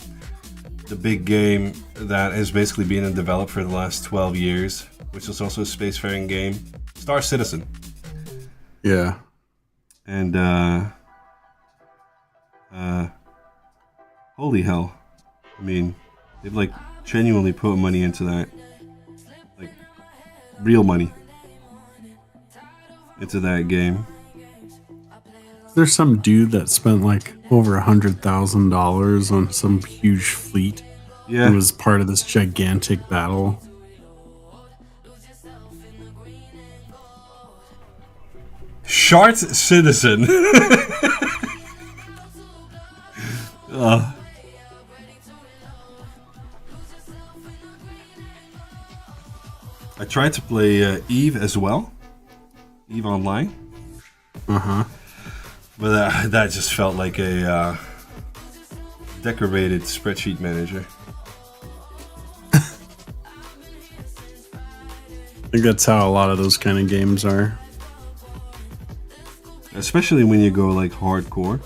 the big game that has basically been developed for the last 12 years, which is also a spacefaring game, Star Citizen. Yeah. And holy hell! I mean, they've like genuinely put money into that, like real money into that game. There's some dude that spent like over $100,000 on some huge fleet. Yeah, It was part of this gigantic battle. Short Citizen. I tried to play Eve as well, Eve Online. But that just felt like a decorated spreadsheet manager. I think that's how a lot of those kind of games are. Especially when you go like hardcore.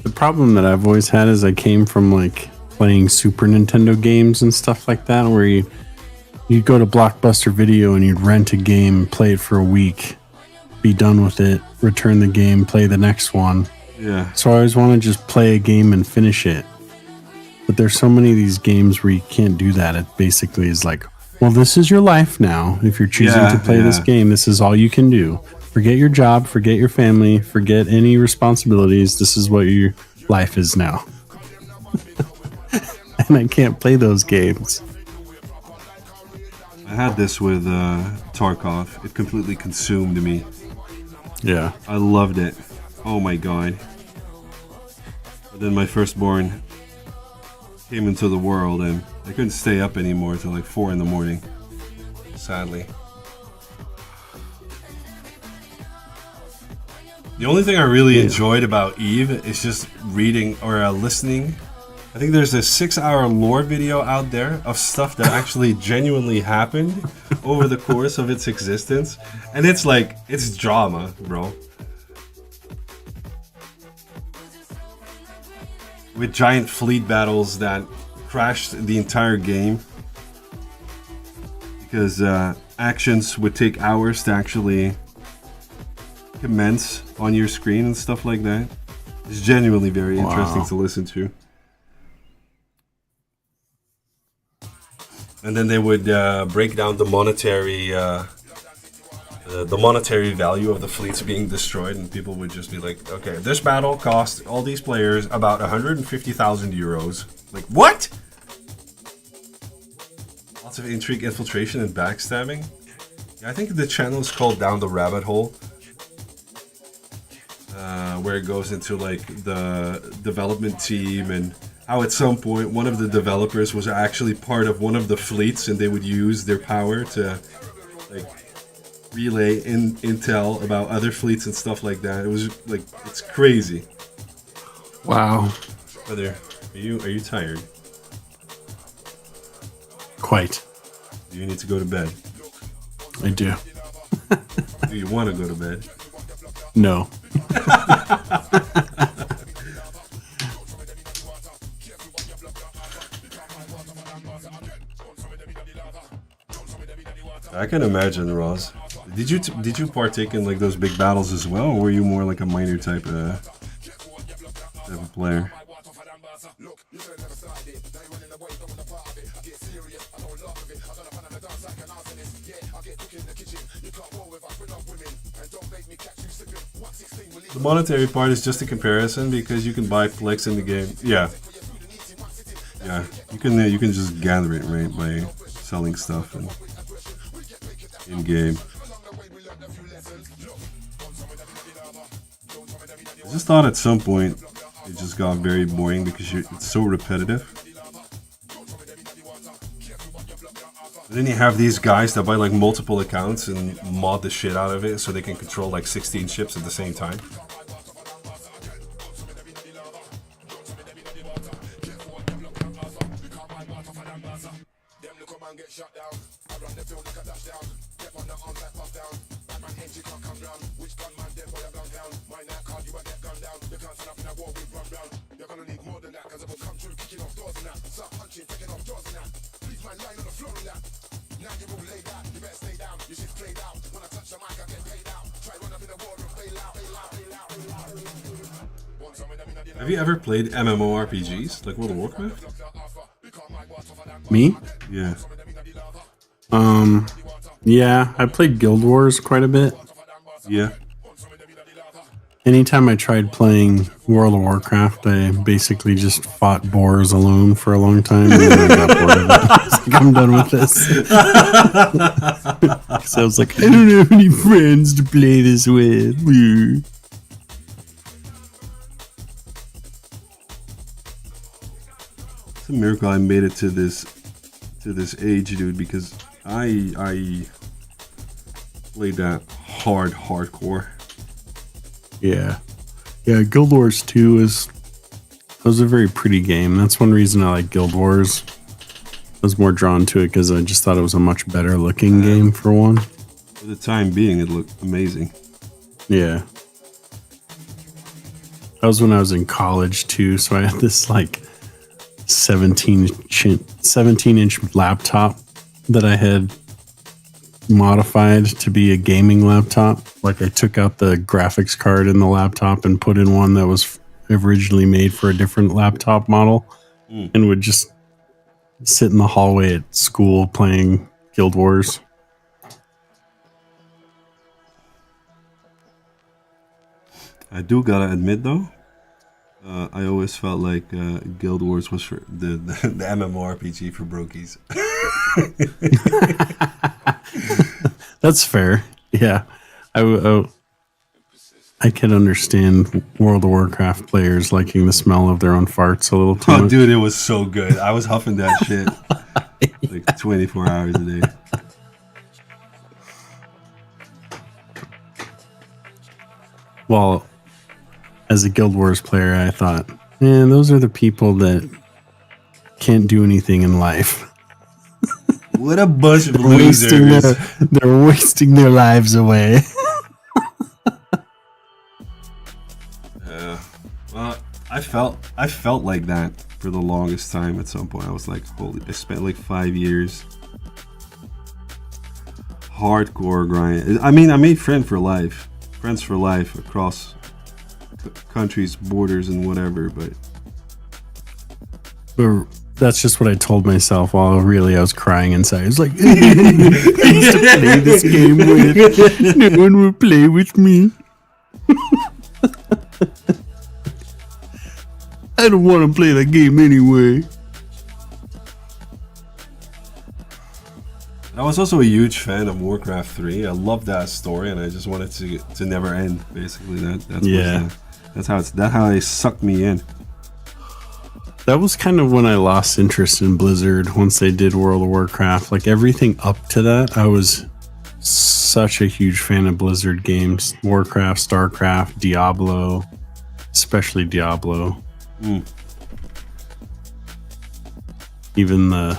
The problem that I've always had is I came from like playing Super Nintendo games and stuff like that, where you'd go to Blockbuster Video and you'd rent a game, play it for a week, be done with it, return the game, play the next one. Yeah. So I always want to just play a game and finish it. But there's so many of these games where you can't do that. It basically is like, well, this is your life now. If you're choosing to play this game, this is all you can do. Forget your job, forget your family, forget any responsibilities. This is what your life is now. And I can't play those games. I had this with Tarkov. It completely consumed me. Yeah. I loved it. Oh my god. But then my firstborn came into the world and I couldn't stay up anymore till like 4 in the morning. Sadly. The only thing I really enjoyed about Eve is just reading or listening. I think there's a 6-hour lore video out there of stuff that actually genuinely happened over the course of its existence. And it's like, it's drama, bro. With giant fleet battles that crashed the entire game. Because actions would take hours to actually commence on your screen and stuff like that. It's genuinely very interesting to listen to. And then they would break down the monetary value of the fleets being destroyed, and people would just be like, okay, this battle cost all these players about 150,000 euros. Like, what? Lots of intrigue, infiltration, and backstabbing. Yeah, I think the channel is called Down the Rabbit Hole. Where it goes into like the development team and how at some point one of the developers was actually part of one of the fleets and they would use their power to like relay intel about other fleets and stuff like that. It was like, it's crazy. Wow. Brother, are you tired? Quite. Do you need to go to bed? I do. Do you want to go to bed? No. I can imagine, Ross. Did you partake in like those big battles as well, or were you more like a minor type of player? The monetary part is just a comparison because you can buy flicks in the game. Yeah, you can just gather it right by selling stuff and in game. I just thought at some point it just got very boring because it's so repetitive. And then you have these guys that buy like multiple accounts and mod the shit out of it so they can control like 16 ships at the same time. Have you ever played MMORPGs like World of Warcraft? Me? Yeah. Yeah, I played Guild Wars quite a bit. Yeah. Anytime I tried playing World of Warcraft, I basically just fought boars alone for a long time, and then I got bored of it. I was like, I'm done with this. So I was like, I don't have any friends to play this with. It's a miracle I made it to this age, dude, because I played that hardcore. Yeah. Guild Wars 2 was a very pretty game. That's one reason I like Guild Wars. I was more drawn to it because I just thought it was a much better looking game for one. For the time being, it looked amazing. Yeah. That was when I was in college too, so I had this like 17-inch laptop that I had modified to be a gaming laptop. Like I took out the graphics card in the laptop and put in one that was originally made for a different laptop model, and would just sit in the hallway at school playing Guild Wars. I do gotta admit though, I always felt like Guild Wars was for the MMORPG for brokies. That's fair. Yeah, I can understand World of Warcraft players liking the smell of their own farts a little too much. Dude, it was so good. I was huffing that shit like 24 hours a day. Well, as a Guild Wars player, I thought, man, those are the people that can't do anything in life. What a bunch of Wasting losers. they're wasting their lives away. Well, I felt like that for the longest time. At some point, I was like, holy! I spent like 5 years hardcore grinding. I mean, I made friends for life across countries, borders, and whatever. But That's just what I told myself while really I was crying inside. I was like, I used to play this game with. No one will play with me. I don't want to play that game anyway. I was also a huge fan of Warcraft 3. I loved that story, and I just wanted to never end. Basically, that's how they sucked me in. That was kind of when I lost interest in Blizzard once they did World of Warcraft. Like everything up to that, I was such a huge fan of Blizzard games. Warcraft, Starcraft, Diablo, especially Diablo. Even the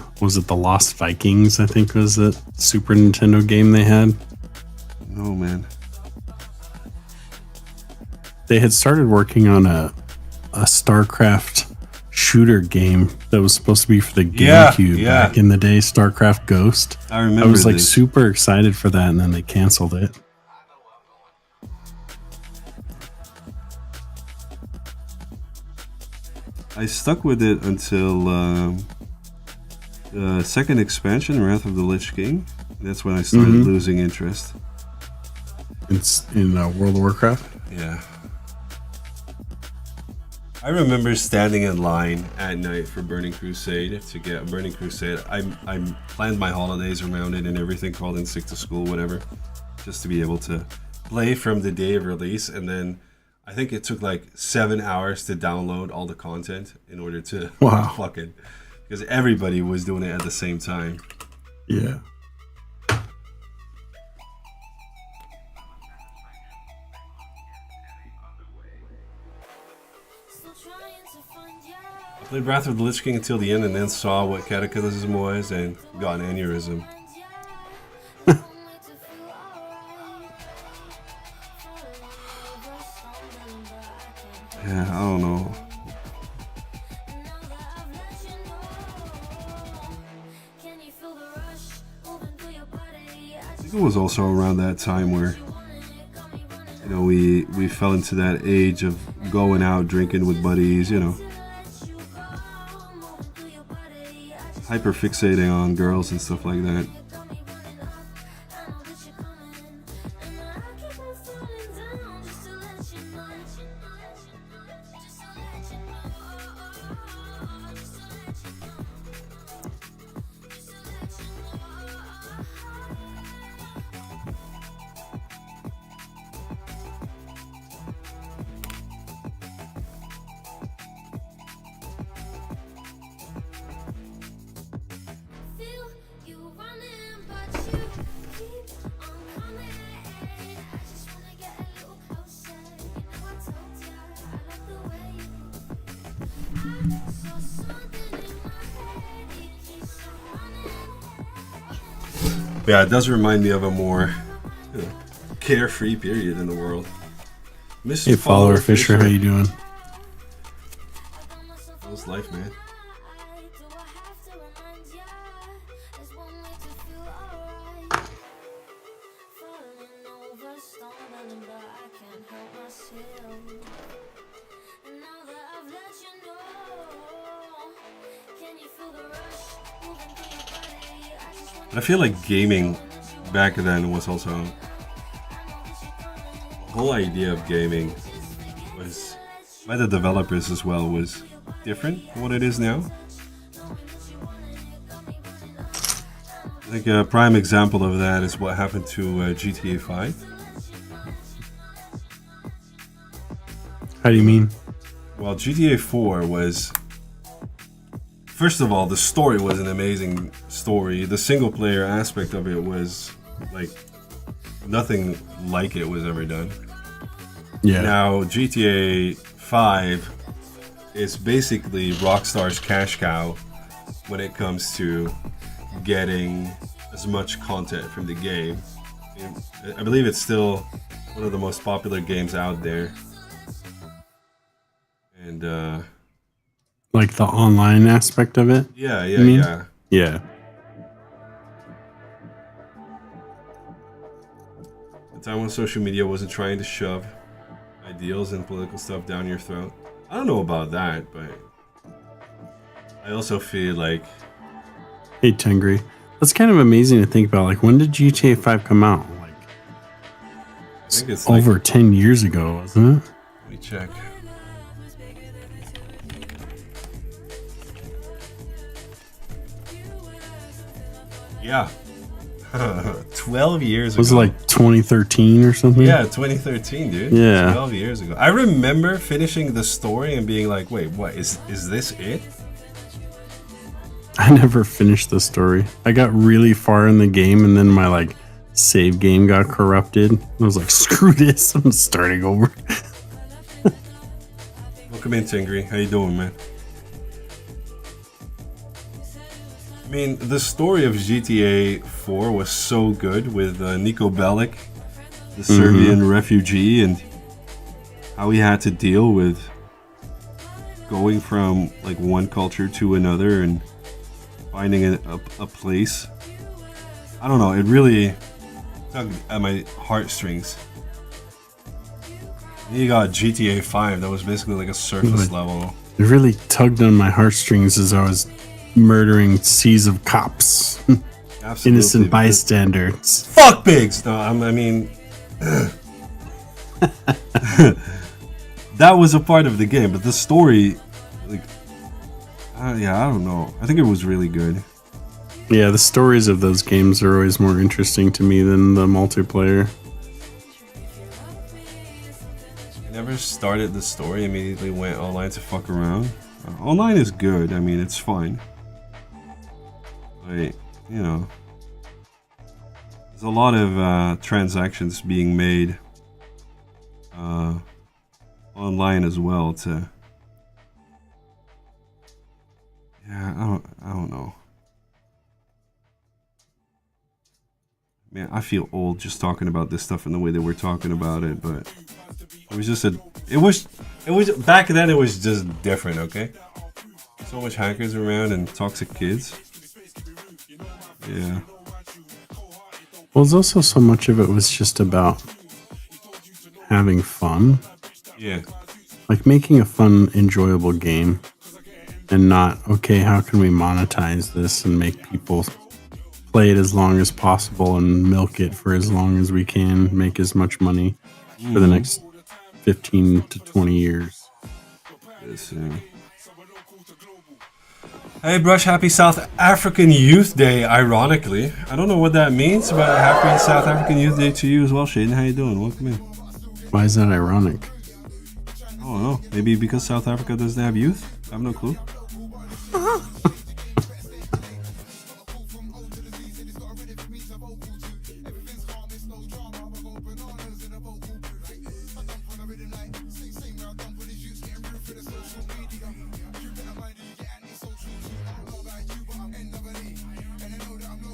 Lost Vikings, I think was the Super Nintendo game they had. No, man. They had started working on a StarCraft shooter game that was supposed to be for the GameCube back in the day, StarCraft Ghost. I remember. I was like this. super excited for that, and then they canceled it. I stuck with it until the second expansion, Wrath of the Lich King. That's when I started losing interest. It's in World of Warcraft. Yeah. I remember standing in line at night for Burning Crusade to get Burning Crusade. I planned my holidays around it and everything, called in sick to school, whatever, just to be able to play from the day of release. And then I think it took like 7 hours to download all the content in order to fucking, because everybody was doing it at the same time. Yeah. I played Wrath of the Lich King until the end and then saw what Cataclysm was and got an aneurysm. Yeah, I don't know. I think it was also around that time where, you know, we fell into that age of going out drinking with buddies, you know, hyper fixating on girls and stuff like that. Yeah, it does remind me of a more carefree period in the world. Hey, Follower Fisher, how you doing? How's life, man? I feel like gaming back then was also, the whole idea of gaming was, by the developers as well, was different from what it is now. I think a prime example of that is what happened to GTA 5. How do you mean? Well, GTA 4 was, first of all, the story was an amazing story. The single player aspect of it was like nothing like it was ever done. Yeah. Now GTA 5 is basically Rockstar's cash cow when it comes to getting as much content from the game. I believe it's still one of the most popular games out there. And like the online aspect of it? yeah. Yeah. The time when social media wasn't trying to shove ideals and political stuff down your throat. I don't know about that, but I also feel like, Hey, Tengri. That's kind of amazing to think about. Like, when did GTA 5 come out? Like, I think it's like, over 10 years ago, wasn't it? let me check. Yeah. 12 years ago. Was it like 2013 or something? Yeah, 2013, dude. Yeah. 12 years ago. I remember finishing the story and being like, wait, what? Is this it? I never finished the story. I got really far in the game and then my like save game got corrupted. I was like, screw this, I'm starting over. Well, Welcome in, Tingry. How you doing, man? I mean, the story of GTA 4 was so good with Niko Bellic, the Serbian refugee, and how he had to deal with going from like one culture to another and finding a place. I don't know, it really tugged at my heartstrings. You got GTA 5 that was basically like a surface level. It really tugged on my heartstrings as I was murdering seas of cops, Absolutely, innocent because- bystanders. Fuck pigs! No, I mean, that was a part of the game, but the story, like, yeah, I don't know. I think it was really good. Yeah, the stories of those games are always more interesting to me than the multiplayer. I never started the story, immediately went online to fuck around. Online is good, I mean, it's fine. But, you know, there's a lot of transactions being made online as well to... Yeah, I don't know. Man, I feel old just talking about this stuff in the way that we're talking about it, but it was just it was back then it was just different, okay? So much hackers around and toxic kids. Yeah. Well, there's also so much of it was just about having fun. Yeah. Like making a fun, enjoyable game and not, okay, how can we monetize this and make people play it as long as possible and milk it for as long as we can, make as much money for the next 15 to 20 years. Yes, Hey, Brush, happy South African Youth Day, ironically. I don't know what that means, but happy South African Youth Day to you as well, Shaden. How you doing? Welcome in. Why is that ironic? I don't know. Maybe because South Africa doesn't have youth? I have no clue.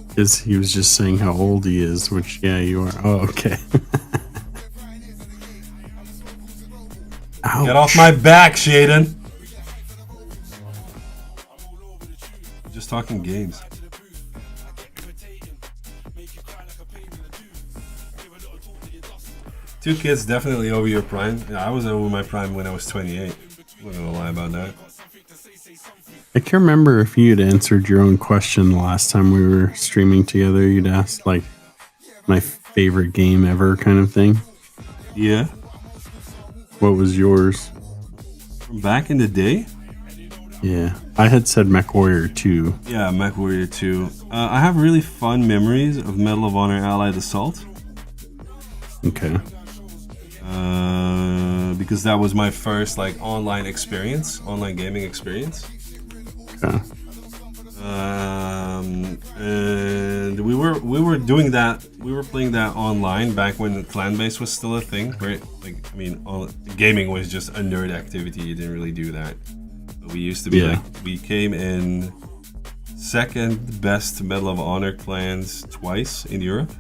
Because he was just saying how old he is, which, yeah, you are. Oh, okay. Ouch. Get off my back, Shaden. Just talking games. Two kids definitely over your prime. Yeah, I was over my prime when I was 28. I'm not gonna lie about that. I can't remember if you had answered your own question the last time we were streaming together. You'd asked, like, my favorite game ever kind of thing. Yeah. What was yours? From back in the day? Yeah. I had said MechWarrior 2. Yeah, MechWarrior 2. I have really fun memories of Medal of Honor Allied Assault. Okay. Because that was my first, like, online gaming experience. Okay. And we were doing that. We were playing that online back when clan base was still a thing. Right? Like, I mean, gaming was just a nerd activity. You didn't really do that. But we used to be like, we came in second best Medal of Honor clans twice in Europe.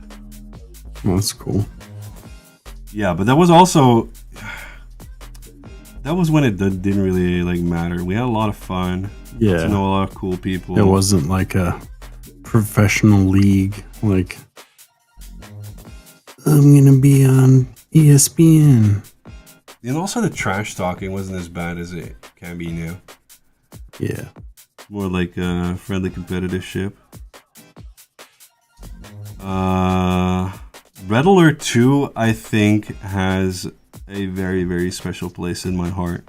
Well, that's cool. Yeah, but that was also when it didn't really like matter. We had a lot of fun. Yeah. Got to know a lot of cool people. It wasn't like a professional league. Like, I'm gonna be on ESPN. And also the trash talking wasn't as bad as it can be now. Yeah. More like a friendly competitive ship. Red Alert 2, I think, has a very, very special place in my heart.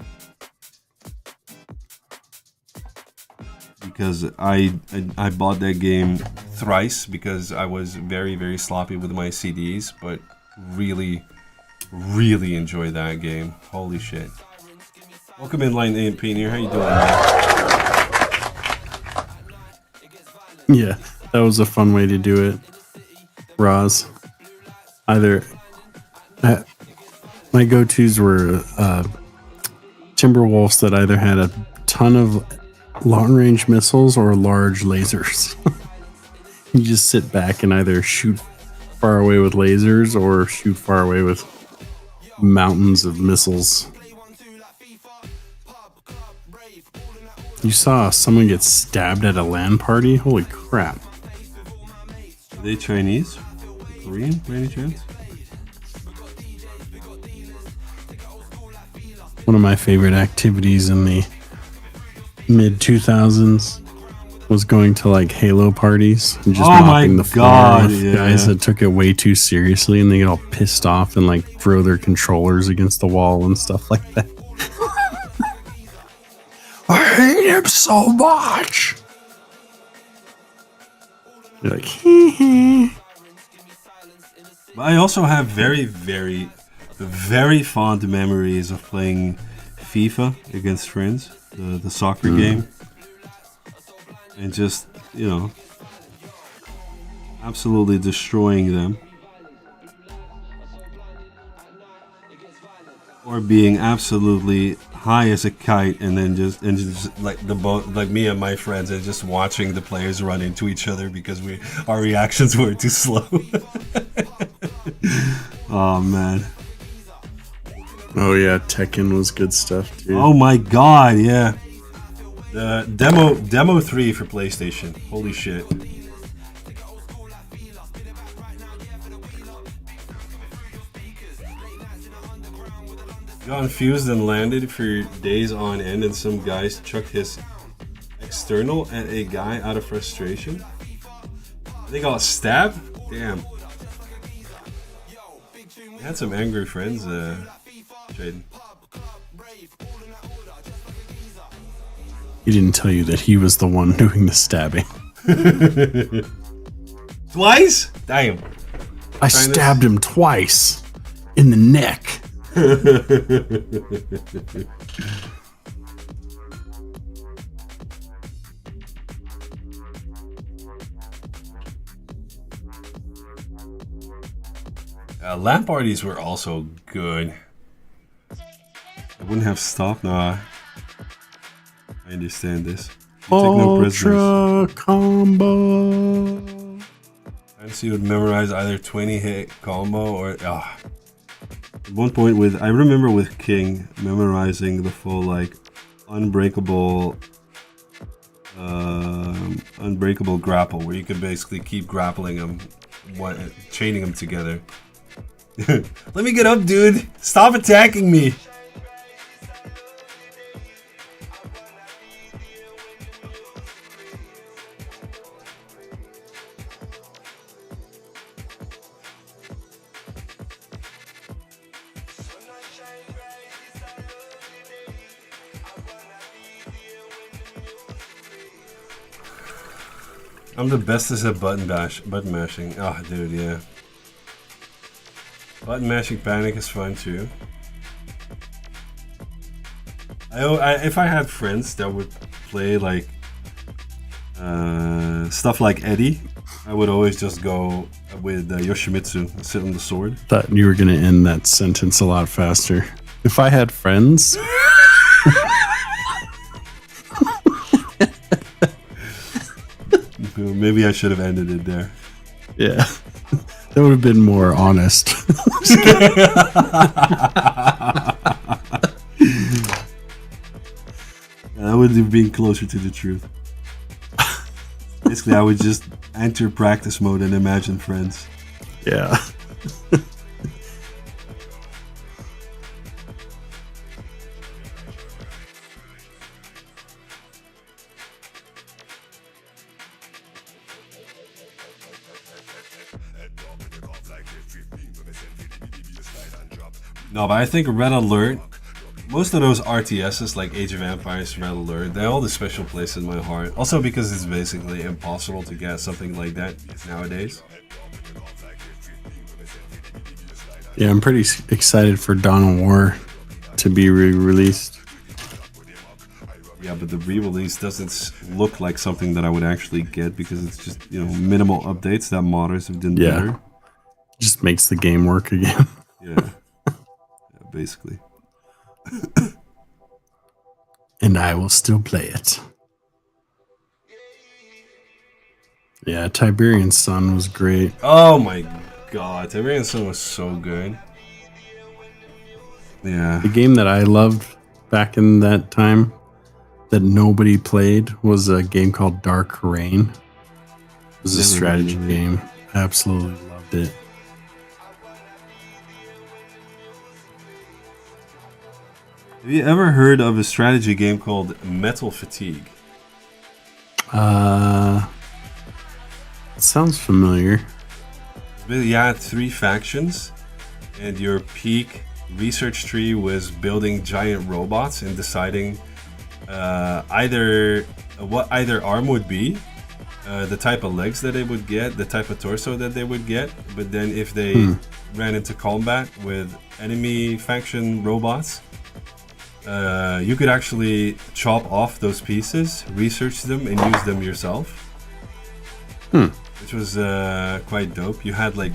Because I bought that game thrice because I was very, very sloppy with my CDs, but really, really enjoyed that game. Holy shit. Welcome in, Line A Pioneer. How you doing, man? Yeah, that was a fun way to do it. Roz. Either my go-tos were Timberwolves that either had a ton of long range missiles or large lasers. You just sit back and either shoot far away with lasers or shoot far away with mountains of missiles. You saw someone get stabbed at a LAN party? Holy crap. Are they Chinese? Korean, by any chance? One of my favorite activities in the mid 2000s was going to like Halo parties and just mopping the floor with guys that took it way too seriously, and they get all pissed off and like throw their controllers against the wall and stuff like that. I hate him so much. You're like, hee hee. I also have very, very, very fond memories of playing FIFA against friends, the soccer game. And just, you know, absolutely destroying them. Or being absolutely high as a kite and then just like like me and my friends and just watching the players run into each other because our reactions were too slow. Oh man. Oh yeah, Tekken was good stuff too. Oh my god, yeah. The demo 3 for PlayStation. Holy shit. Got infused and landed for days on end, and some guys chucked his external at a guy out of frustration. They got stabbed? Damn. I had some angry friends, Jaden. He didn't tell you that he was the one doing the stabbing. Twice? Damn. I stabbed him twice in the neck. LAN parties were also good. I wouldn't have stopped. Nah. I understand this. You take no prisoners. Ultra combo. Fancy would memorize either 20 hit combo or At one point I remember with King memorizing the full like unbreakable grapple where you could basically keep grappling them, chaining them together. Let me get up, dude. Stop attacking me. I'm the bestest at button mashing. Oh, dude, yeah. Button mashing panic is fun too. If I had friends that would play like stuff like Eddie, I would always just go with Yoshimitsu and sit on the sword. Thought you were gonna end that sentence a lot faster. If I had friends. Maybe I should have ended it there. Yeah. That would have been more honest. That would have been closer to the truth. Basically, I would just enter practice mode and imagine friends. Yeah. No, but I think Red Alert, most of those RTSs like Age of Empires, Red Alert, they hold a special place in my heart. Also because it's basically impossible to get something like that nowadays. Yeah, I'm pretty excited for Dawn of War to be re-released. Yeah, but the re-release doesn't look like something that I would actually get because it's just, you know, minimal updates that modders have done better. Just makes the game work again. Yeah. Basically. and I will still play it. Yeah, Tiberian Sun was great. Oh my god, Tiberian Sun was so good. Yeah. The game that I loved back in that time that nobody played was a game called Dark Reign. It was a Never strategy heard of it. game. Absolutely loved it. Have you ever heard of a strategy game called Metal Fatigue? It sounds familiar. You had 3 factions, and your peak research tree was building giant robots and deciding either what either arm would be, the type of legs that they would get, the type of torso that they would get. But then if they ran into combat with enemy faction robots, you could actually chop off those pieces, research them, and use them yourself. Which was quite dope. You had like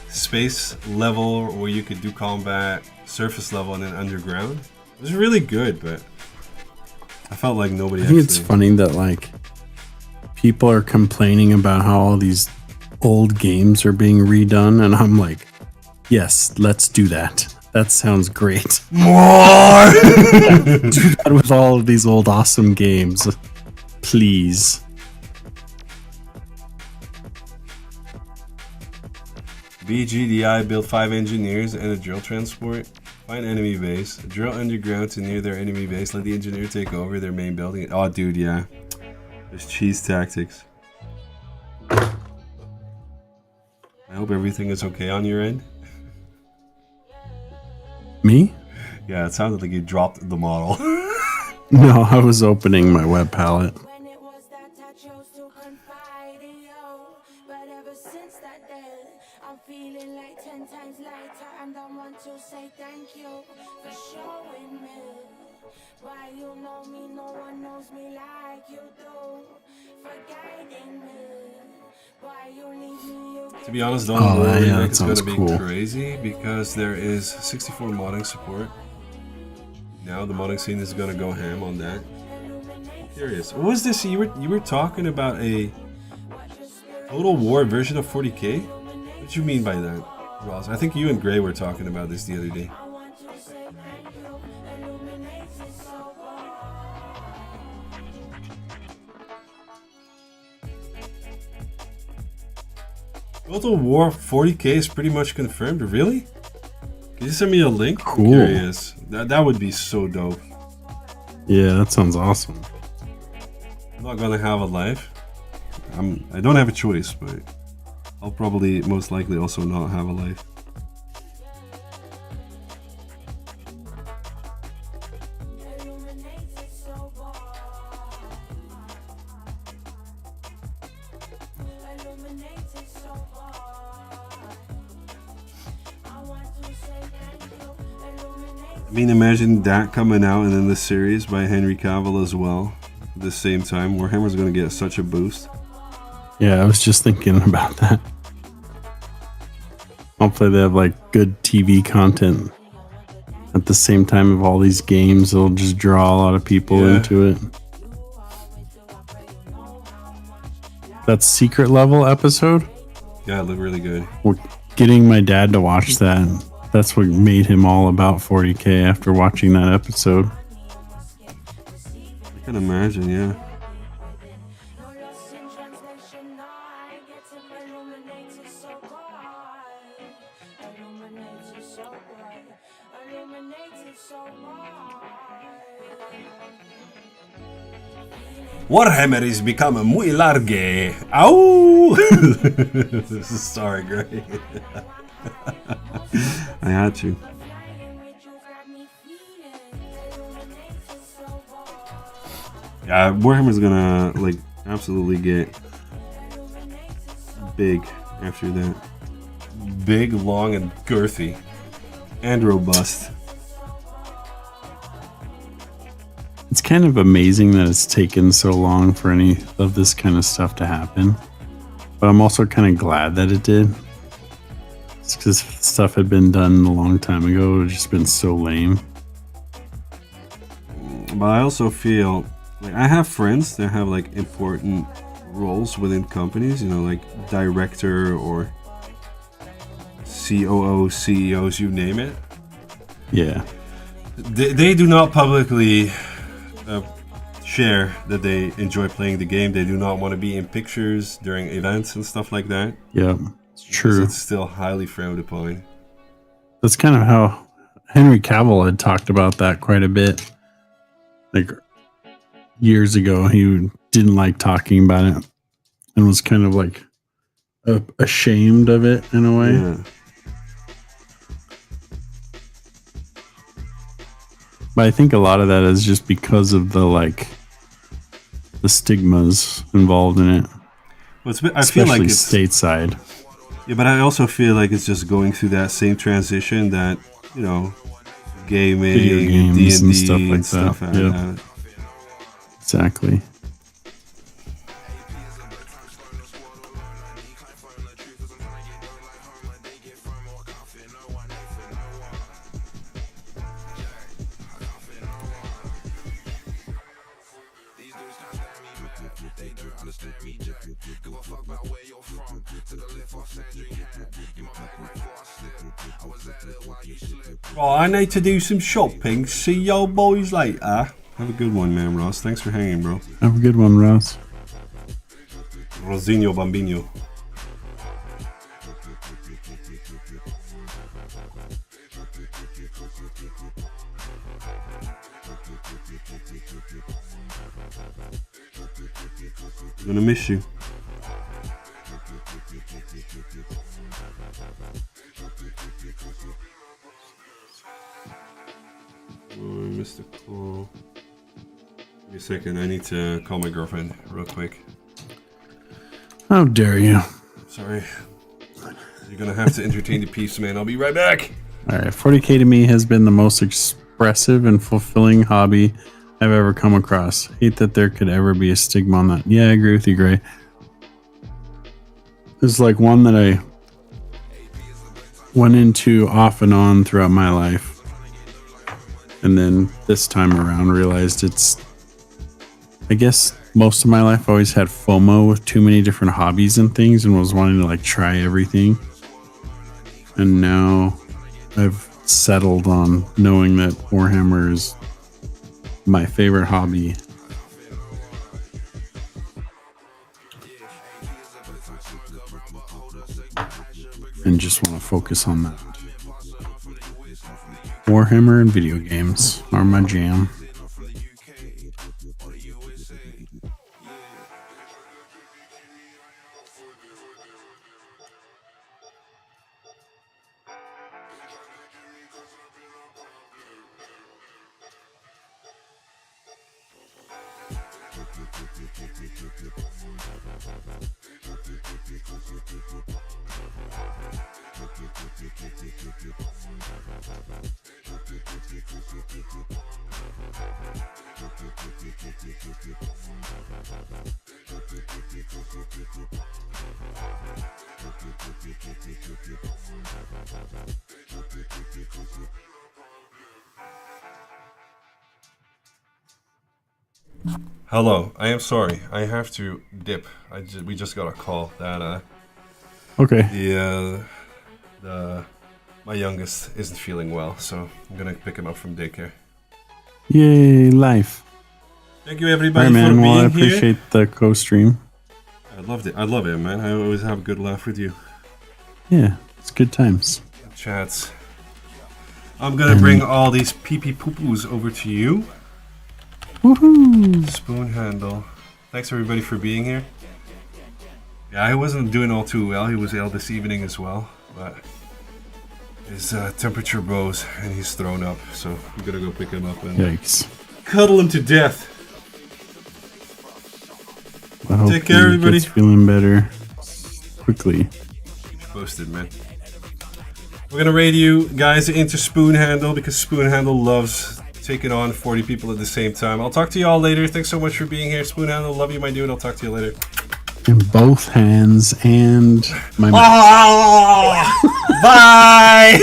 space level where you could do combat, surface level, and then underground. It was really good, but I felt like nobody I think actually... it's funny that like people are complaining about how all these old games are being redone, and I'm like, yes, let's do that. That sounds great. More! Do that with all of these old awesome games, please. BGDI built 5 engineers and a drill transport. Find enemy base. Drill underground to near their enemy base. Let the engineer take over their main building. Oh, dude, yeah. There's cheese tactics. I hope everything is okay on your end. Me? Yeah, it sounded like you dropped the model. No, I was opening my web palette. When it was that I chose to confide in you. But ever since that day, I'm feeling like 10 times lighter. And I want to say thank you for showing me why you know me, no one knows me like you do. For guiding me, why you leave me, you To be honest, don't Oh, worry, yeah, that it's gonna sounds be cool. crazy because there is 64 modding support. Now the modding scene is gonna go ham on that. I'm curious. What was this? You were talking about a Total War version of 40k? What did you mean by that, Ross? I think you and Gray were talking about this the other day. Total War 40k is pretty much confirmed. Really? Can you send me a link? I'm Cool. curious. That would be so dope. Yeah, that sounds awesome. I'm not gonna have a life. I don't have a choice, but I'll probably most likely also not have a life. I mean, imagine that coming out and then the series by Henry Cavill as well at the same time. Warhammer's gonna get such a boost. Yeah, I was just thinking about that. Hopefully they have like good TV content at the same time of all these games. It'll just draw a lot of people Yeah. into it. That secret level episode, Yeah, it looked really good. we're getting my dad to watch that. That's what made him all about 40k after watching that episode. I can imagine, yeah. Warhammer is become muy large. Ow! Sorry, Gray. I had to. Yeah, Warhammer's gonna like absolutely get big after that. Big, long, and girthy, and robust. It's kind of amazing that it's taken so long for any of this kind of stuff to happen. But I'm also kind of glad that it did. It's because stuff had been done a long time ago. It would just been so lame. But I also feel like I have friends that have like important roles within companies, you know, like director or COO, CEOs, you name it. Yeah. They do not publicly share that they enjoy playing the game. They do not want to be in pictures during events and stuff like that. Yeah. It's Because true. it's still highly frowned upon. That's kind of how Henry Cavill had talked about that quite a bit. Like years ago, he didn't like talking about it and was kind of like ashamed of it in a way. Yeah. But I think a lot of that is just because of the stigmas involved in it, Well, I feel especially like it's stateside. yeah, but I also feel like it's just going through that same transition that, you know, gaming, Video games D&D and stuff like and stuff that. like Yeah. that. Exactly. Well, I need to do some shopping. See y'all boys later. Have a good one, man, Ross. Thanks for hanging, bro. Have a good one, Ross. Rosinho Bambino. I'm gonna miss you. Oh, I missed a call. Give me a second. I need to call my girlfriend real quick. How dare you? Sorry. You're gonna have to entertain the peace, man. I'll be right back. All right, 40K to me has been the most expressive and fulfilling hobby I've ever come across. Hate that there could ever be a stigma on that. Yeah, I agree with you, Gray. It's like one that I went into off and on throughout my life. And then this time around realized I guess most of my life I always had FOMO with too many different hobbies and things and was wanting to like try everything. And now I've settled on knowing that Warhammer is my favorite hobby. And just want to focus on that. Warhammer and video games are my jam. Hello. I am sorry. I have to dip. We just got a call that Okay. my youngest isn't feeling well, so I'm gonna pick him up from daycare. Yay, life. Thank you All everybody right, man. for Well, I being here. appreciate the co-stream. I loved it. I love it, man. I always have a good laugh with you. Yeah, it's good times. Chats. I'm gonna bring all these pee-pee poo-poos over to you. Woohoo! Spoon handle. Thanks everybody for being here. Yeah, he wasn't doing all too well. He was ill this evening as well, but his temperature rose and he's thrown up. So I'm gonna go pick him up and Yikes. cuddle him to death. I hope Take care, he everybody. gets feeling better quickly. Keep posted, man. We're gonna raid you guys into Spoon Handle because Spoon Handle loves taking on 40 people at the same time. I'll talk to you all later. Thanks so much for being here. Spoon Handle, love you, my dude. I'll talk to you later. In both hands and my Bye.